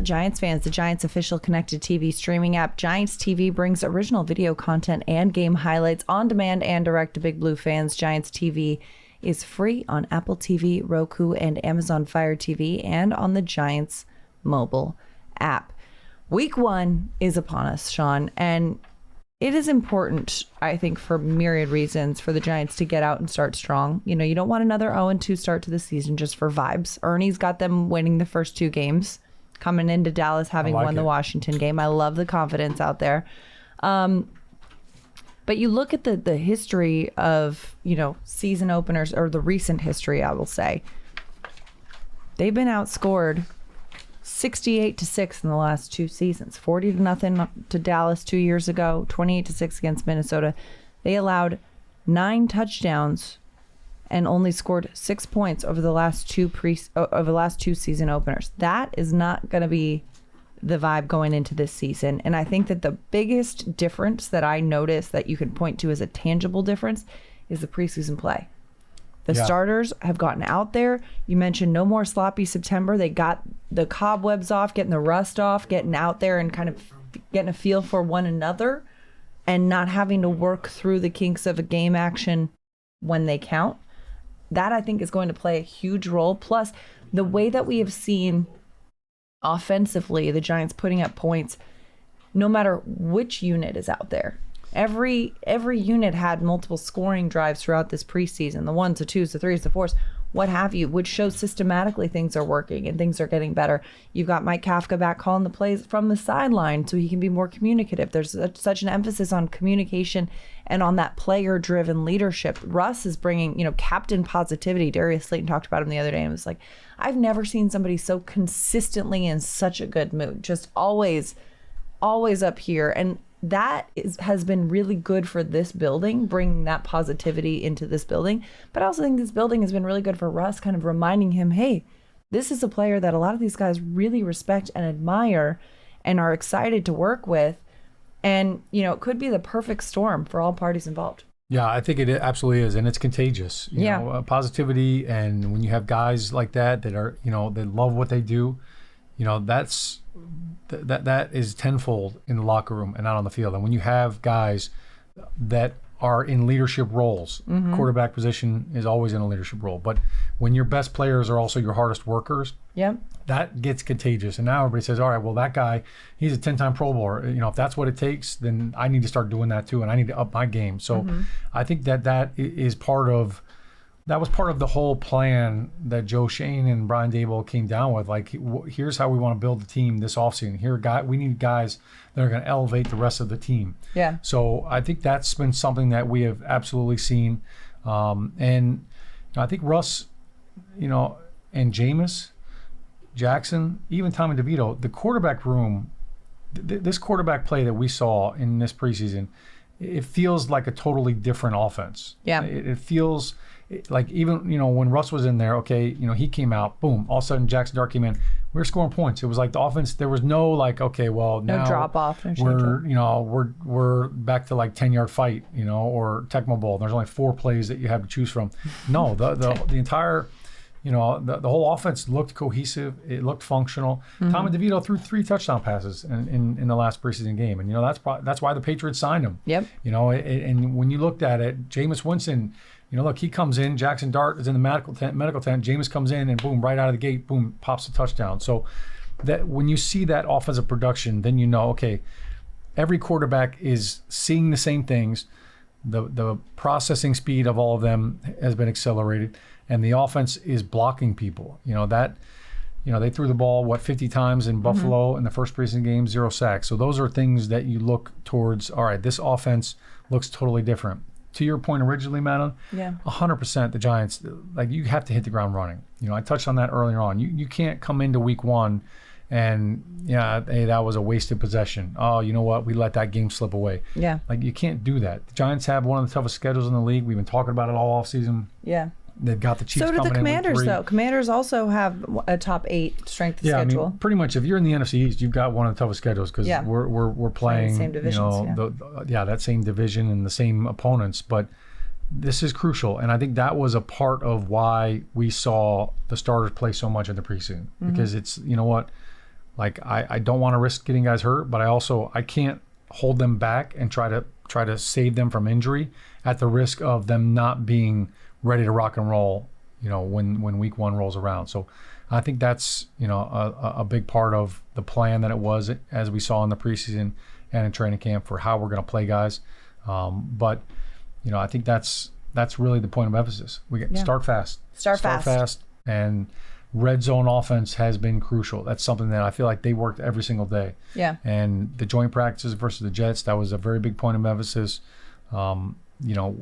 Giants fans, the Giants official connected TV streaming app Giants TV brings original video content and game highlights on demand and direct to Big Blue fans. Giants TV is free on Apple TV, Roku, and Amazon Fire TV, and on the Giants mobile app. Week 1 is upon us, Shaun, and it is important, I think, for myriad reasons for the Giants to get out and start strong. You don't want another 0-2 start to the season just for vibes. Ernie's got them winning the first 2 games, coming into Dallas having won the Washington game. I love the confidence out there. But you look at the history of, season openers, or the recent history, I will say. They've been outscored 68-6 in the last 2 seasons. 40-0 to Dallas 2 years ago, 28-6 against Minnesota. They allowed 9 touchdowns and only scored 6 points over the last two season openers. That is not going to be the vibe going into this season. And I think that the biggest difference that I noticed that you can point to as a tangible difference is the preseason play. The starters have gotten out there. You mentioned no more sloppy September. They got the cobwebs off, getting the rust off, getting out there and kind of getting a feel for one another and not having to work through the kinks of a game action when they count. That, I think, is going to play a huge role. Plus, the way that we have seen offensively the Giants putting up points, no matter which unit is out there. Every unit had multiple scoring drives throughout this preseason. The 1s, the 2s, the 3s, the 4s. what have you, which shows systematically things are working and things are getting better. You've got Mike Kafka back calling the plays from the sideline so he can be more communicative. There's such an emphasis on communication and on that player-driven leadership. Russ is bringing, captain positivity. Darius Slayton talked about him the other day and was like, I've never seen somebody so consistently in such a good mood, just always up here. And that has been really good for this building, bringing that positivity into this building. But I also think this building has been really good for Russ, kind of reminding him, hey, this is a player that a lot of these guys really respect and admire and are excited to work with. And, it could be the perfect storm for all parties involved. Yeah, I think it absolutely is. And it's contagious. You know, positivity. And when you have guys like that are, that love what they do, that is tenfold in the locker room and not on the field. And when you have guys that are in leadership roles, quarterback position is always in a leadership role. But when your best players are also your hardest workers, that gets contagious. And now everybody says, all right, well, that guy, he's a 10-time Pro Bowler. If that's what it takes, then I need to start doing that too, and I need to up my game. So I think that is part of the whole plan that Joe Shane and Brian Daboll came down with. Like, here's how we want to build the team this offseason. We need guys that are going to elevate the rest of the team. Yeah. So I think that's been something that we have absolutely seen. And I think Russ, and Jameis, Jackson, even Tommy DeVito, the quarterback room, this quarterback play that we saw in this preseason, it feels like a totally different offense. Yeah. It feels like, even when Russ was in there, he came out, boom, all of a sudden Jackson Dart came in, we were scoring points. It was like the offense, there was no like, okay, well, no now drop off, we're back to like 10-yard fight, or Tecmo Bowl. There's only 4 plays that you have to choose from. No, the entire, the whole offense looked cohesive. It looked functional. Tommy DeVito threw 3 touchdown passes in the last preseason game, and that's why the Patriots signed him. Yep. And when you looked at it, Jameis Winston, look, he comes in, Jackson Dart is in the medical tent. Jameis comes in and boom, right out of the gate, boom, pops a touchdown. So that when you see that offensive production, then okay, every quarterback is seeing the same things. The processing speed of all of them has been accelerated, and the offense is blocking people. They threw the ball 50 times in Buffalo in the first preseason game, 0 sacks. So those are things that you look towards. All right, this offense looks totally different. To your point originally, Madeline, 100% the Giants, like, you have to hit the ground running. I touched on that earlier on. You can't come into week 1 and, hey, that was a wasted possession. Oh, you know what? We let that game slip away. Yeah. Like, you can't do that. The Giants have one of the toughest schedules in the league. We've been talking about it all offseason. Yeah. They've got the Chiefs coming in. So do the Commanders, though. Commanders also have a top 8 strength of schedule. I mean, pretty much if you're in the NFC East, you've got one of the toughest schedules because we're playing same divisions, that same division and the same opponents. But this is crucial, and I think that was a part of why we saw the starters play so much in the preseason, because it's, like, I don't want to risk getting guys hurt, but I can't hold them back and try to save them from injury at the risk of them not being ready to rock and roll, when week 1 rolls around. So I think that's, a big part of the plan that it was, as we saw in the preseason and in training camp, for how we're going to play guys. But I think that's really the point of emphasis. Start fast. Start fast. And red zone offense has been crucial. That's something that I feel like they worked every single day. Yeah. And the joint practices versus the Jets, that was a very big point of emphasis.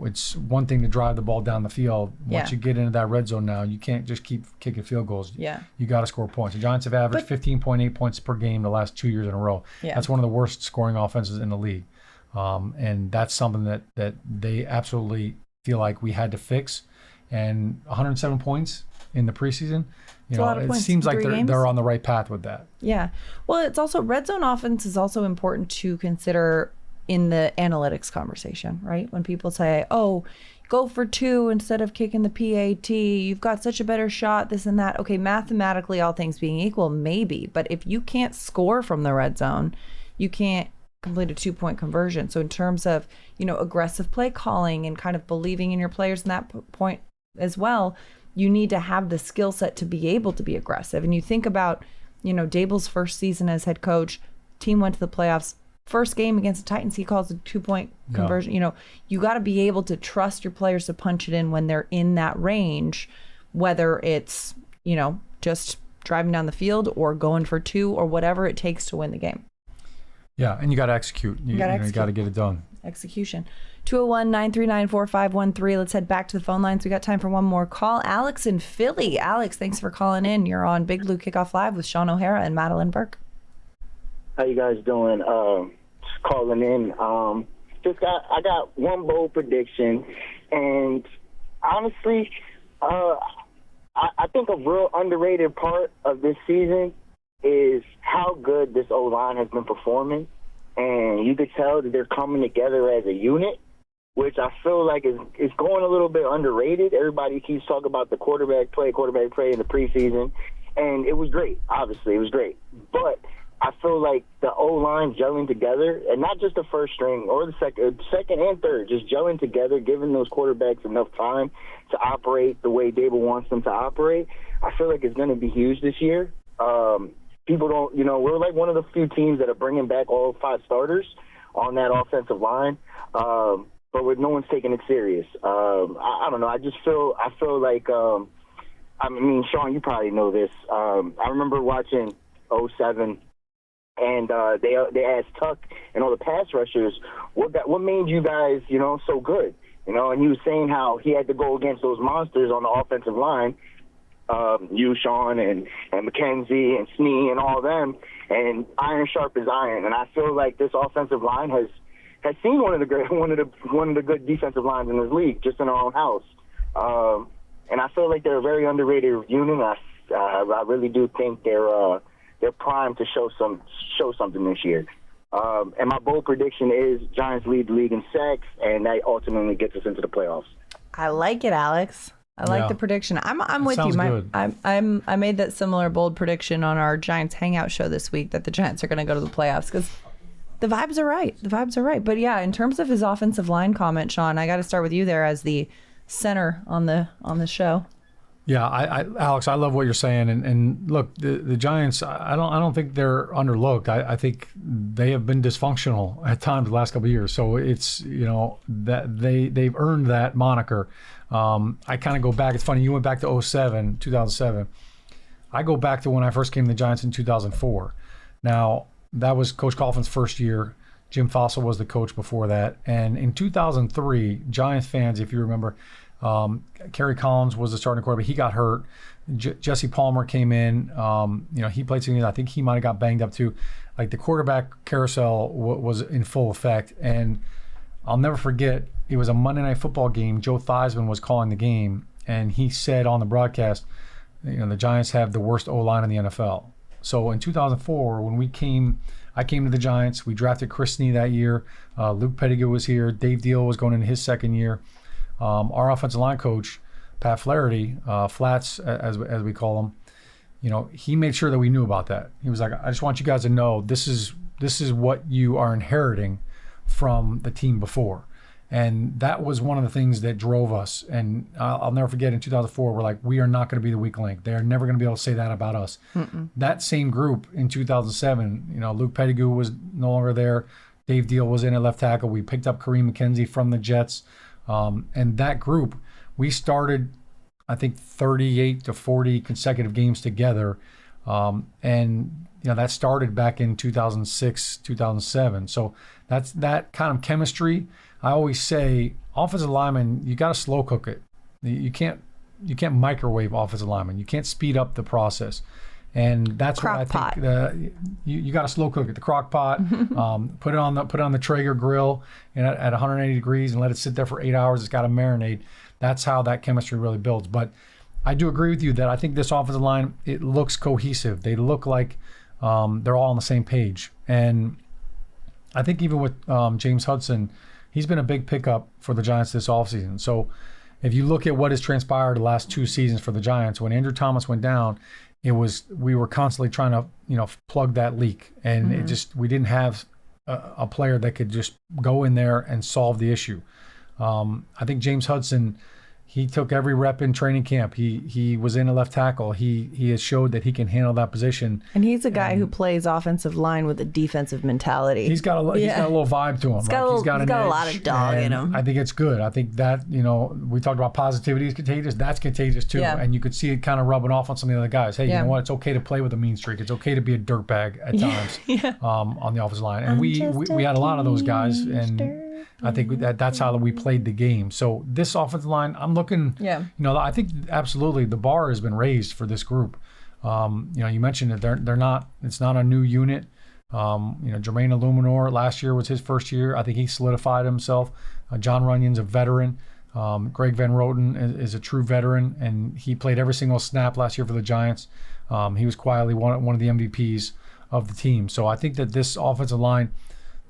It's one thing to drive the ball down the field. Once you get into that red zone now, you can't just keep kicking field goals. Yeah. You got to score points. The Giants have averaged 15.8 points per game the last 2 years in a row. Yeah. That's one of the worst scoring offenses in the league. And that's something that they absolutely feel like we had to fix. And 107 points in the preseason, it seems like they're on the right path with that. Yeah. Well, it's also, red zone offense is also important to consider in the analytics conversation, right? When people say, oh, go for 2 instead of kicking the PAT, you've got such a better shot, this and that. Okay, mathematically, all things being equal, maybe. But if you can't score from the red zone, you can't complete a 2-point conversion. So in terms of, aggressive play calling and kind of believing in your players in that point as well, you need to have the skill set to be able to be aggressive. And you think about, Daboll's first season as head coach, team went to the playoffs. First game against the Titans, he calls a 2-point conversion. You got to be able to trust your players to punch it in when they're in that range whether it's, just driving down the field or going for 2 or whatever it takes to win the game. Yeah, and you got to execute. You got to get it done. Execution. 201-939-4513. Let's head back to the phone lines. We got time for one more call. Alex in Philly. Alex, thanks for calling in. You're on Big Blue Kickoff Live with Shaun O'Hara and Madeline Burke. How you guys doing? Just calling in. I got one bold prediction, and honestly, I think a real underrated part of this season is how good this O-line has been performing, and you could tell that they're coming together as a unit, which I feel like is going a little bit underrated. Everybody keeps talking about the quarterback play in the preseason, and it was great. Obviously, it was great, but I feel like the O-line gelling together, and not just the first string or the second and third, just gelling together, giving those quarterbacks enough time to operate the way Dable wants them to operate. I feel like it's going to be huge this year. People don't, we're like one of the few teams that are bringing back all 5 starters on that offensive line, but no one's taking it serious. I don't know. I feel like, Shaun, you probably know this. I remember watching 07. And they asked Tuck and all the pass rushers, what made you guys, so good? And he was saying how he had to go against those monsters on the offensive line, you, Shaun, and McKenzie and Snee and all of them, and iron sharp as iron. And I feel like this offensive line has seen one of the good defensive lines in this league, just in our own house. And I feel like they're a very underrated unit. I really do think they're primed to show something this year. And my bold prediction is Giants lead the league in sacks, and that ultimately gets us into the playoffs. I like it, Alex. I like the prediction. I'm with you. I made that similar bold prediction on our Giants Hangout show this week that the Giants are going to go to the playoffs because the vibes are right. But yeah, in terms of his offensive line comment, Shaun, I got to start with you there as the center on the show. Yeah, Alex, I love what you're saying, and look, the Giants. I don't think they're underlooked. I think they have been dysfunctional at times the last couple of years. So it's that they've earned that moniker. I kind of go back. It's funny you went back to 2007. I go back to when I first came to the Giants in 2004. Now that was Coach Coughlin's first year. Jim Fossil was the coach before that, and in 2003, Giants fans, if you remember. Kerry Collins was the starting quarterback. He got hurt. Jesse Palmer came in. He played something. I think he might have got banged up too. Like the quarterback carousel was in full effect. And I'll never forget, it was a Monday Night Football game. Joe Theismann was calling the game, and he said on the broadcast, the Giants have the worst O-line in the NFL. So in 2004, when I came to the Giants. We drafted Chris Snee that year. Luke Pettigrew was here. Dave Deal was going into his second year. Our offensive line coach, Pat Flaherty, Flats as we call him, he made sure that we knew about that. He was like, I just want you guys to know this is what you are inheriting from the team before. And that was one of the things that drove us. And I'll never forget in 2004, we're like, we are not going to be the weak link. They're never going to be able to say that about us. Mm-mm. That same group in 2007, Luke Pettigrew was no longer there. Dave Deal was in at left tackle. We picked up Kareem McKenzie from the Jets. And that group, we started, I think, 38 to 40 consecutive games together. And that started back in 2006, 2007. So that's that kind of chemistry. I always say, offensive linemen, you got to slow cook it. You can't microwave offensive linemen. You can't speed up the process. And that's what I think. You got to slow cook it. The crock pot, put it on the Traeger grill at 180 degrees and let it sit there for 8 hours. It's got to marinate. That's how that chemistry really builds. But I do agree with you that I think this offensive line, it looks cohesive. They look like they're all on the same page. And I think even with James Hudson, he's been a big pickup for the Giants this offseason. So if you look at what has transpired the last 2 seasons for the Giants, when Andrew Thomas went down, we were constantly trying to plug that leak, and we didn't have a player that could just go in there and solve the issue. I think James Hudson, He took every rep in training camp. He was in a left tackle. He has showed that he can handle that position. And he's a guy who plays offensive line with a defensive mentality. He's got a little vibe to him. He's got a lot of dog in him. I think it's good. I think that, we talked about positivity is contagious. That's contagious too. Yeah. And you could see it kind of rubbing off on some of the other guys. Hey, you know what? It's okay to play with a mean streak. It's okay to be a dirtbag at times on the offensive line. And we had a lot of those guys, and I think that's how we played the game. So this offensive line, I'm looking. Yeah. I think absolutely the bar has been raised for this group. You mentioned that they're not. It's not a new unit. Jermaine Illuminor last year was his first year. I think he solidified himself. John Runyon's a veteran. Greg Van Roten is a true veteran, and he played every single snap last year for the Giants. He was quietly one of the MVPs of the team. So I think that this offensive line,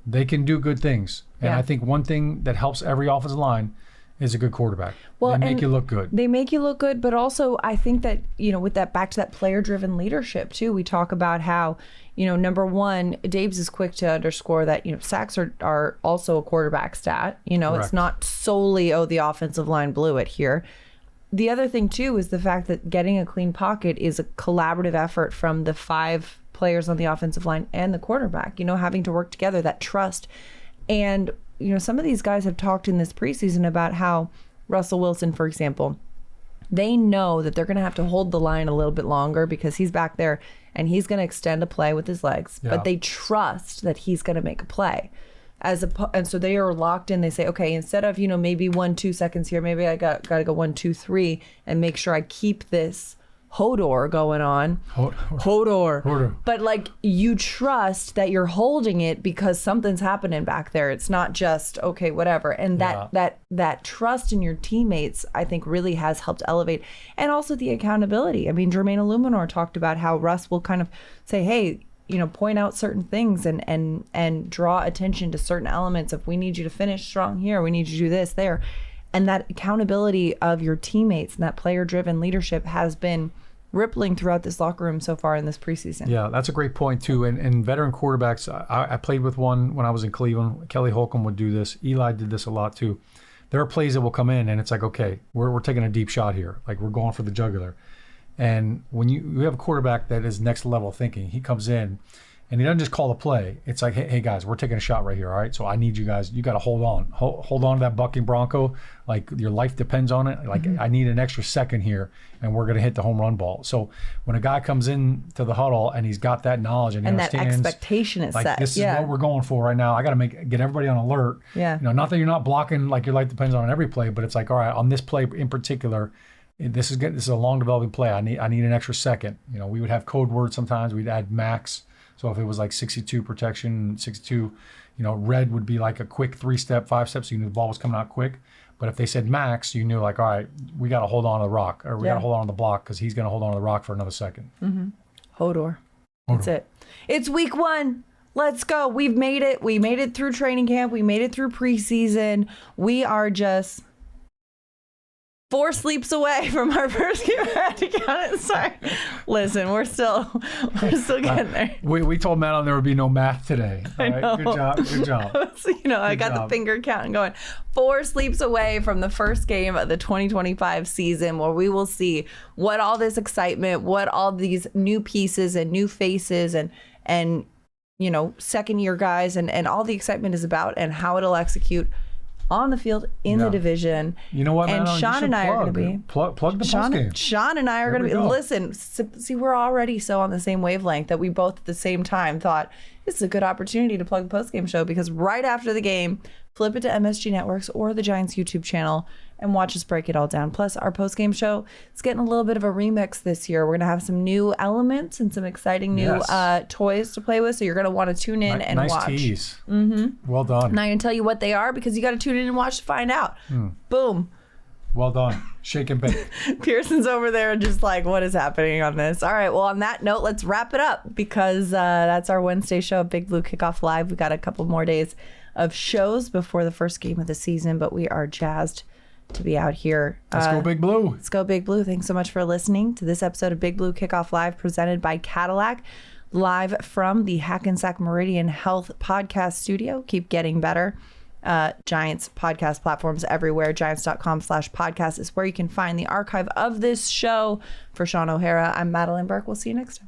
they can do good things. And I think one thing that helps every offensive line is a good quarterback. Well, they make you look good. They make you look good, but also I think that, with that back to that player-driven leadership too, we talk about how, number one, Dave's is quick to underscore that, sacks are also a quarterback stat. It's not solely, the offensive line blew it here. The other thing too is the fact that getting a clean pocket is a collaborative effort from the 5 players on the offensive line and the quarterback, having to work together, that trust. And some of these guys have talked in this preseason about how Russell Wilson, for example, they know that they're going to have to hold the line a little bit longer because he's back there and he's going to extend a play with his legs. Yeah. But they trust that he's going to make a play. And so they are locked in. They say, okay, instead of, maybe 1-2 seconds here, maybe I got to go 1-2-3 and make sure I keep this Hodor going on. Hodor. But you trust that you're holding it because something's happening back there. It's not just okay, whatever. And that trust in your teammates, I think, really has helped elevate. And also the accountability. I mean, Jermaine Illuminor talked about how Russ will kind of say, hey, point out certain things and draw attention to certain elements of, we need you to finish strong here, we need you to do this there. And that accountability of your teammates and that player-driven leadership has been rippling throughout this locker room so far in this preseason. Yeah, that's a great point too. And veteran quarterbacks, I played with one when I was in Cleveland. Kelly Holcomb would do this. Eli did this a lot too. There are plays that will come in and it's like, okay, we're taking a deep shot here. Like, we're going for the jugular. And when you have a quarterback that is next level thinking, he comes in and he doesn't just call the play. It's like, hey guys, we're taking a shot right here, all right? So I need you guys, you got to hold on to that bucking Bronco. Like, your life depends on it. Like, I need an extra second here, and we're going to hit the home run ball. So when a guy comes in to the huddle and he's got that knowledge and he understands, that expectation is like, set. This is what we're going for right now. I got to get everybody on alert. Yeah. Not that you're not blocking, like your life depends on every play, but it's like, all right, on this play in particular, this is a long developing play. I need an extra second. We would have code words sometimes. We'd add max. So if it was like 62 protection, 62, red would be like a quick 3-step, 5-step, so you knew the ball was coming out quick. But if they said max, you knew, like, all right, we got to hold on to the rock, or we got to hold on to the block because he's going to hold on to the rock for another second. Mm-hmm. Hodor. That's it. It's week 1. Let's go. We've made it. We made it through training camp. We made it through preseason. We are just 4 sleeps away from our first game. I had to count it. Sorry. Listen, we're still getting there. We told Madeline there would be no math today. All right? Good job. So, I got the finger counting going. 4 sleeps away from the first game of the 2025 season, where we will see what all this excitement, what all these new pieces and new faces and second year guys and all the excitement is about, and how it'll execute on the field in the division. You know what, and Madeline, Shaun and I are going to be plug the post game. Sean and I are going to be listen. See, we're already so on the same wavelength that we both at the same time thought this is a good opportunity to plug the post game show, because right after the game, flip it to MSG Networks or the Giants YouTube channel and watch us break it all down. Plus, our post game show is getting a little bit of a remix this year. We're going to have some new elements and some exciting new toys to play with. So you're going to want to tune in and watch. Nice tease. Mm-hmm. Well done. I'm not going to tell you what they are because you got to tune in and watch to find out. Boom. Well done. Shake and bake. Pearson's over there just like, what is happening on this? All right. Well, on that note, let's wrap it up, because that's our Wednesday show, Big Blue Kickoff Live. We got a couple more days of shows before the first game of the season, but we are jazzed to be out here. Let's go Big Blue. Let's go Big Blue. Thanks so much for listening to this episode of Big Blue Kickoff Live, presented by Cadillac, live from the Hackensack Meridian Health Podcast Studio. Keep getting better. Giants podcast platforms everywhere. Giants.com/podcast is where you can find the archive of this show. For Shaun O'Hara, I'm Madeline Burke. We'll see you next time.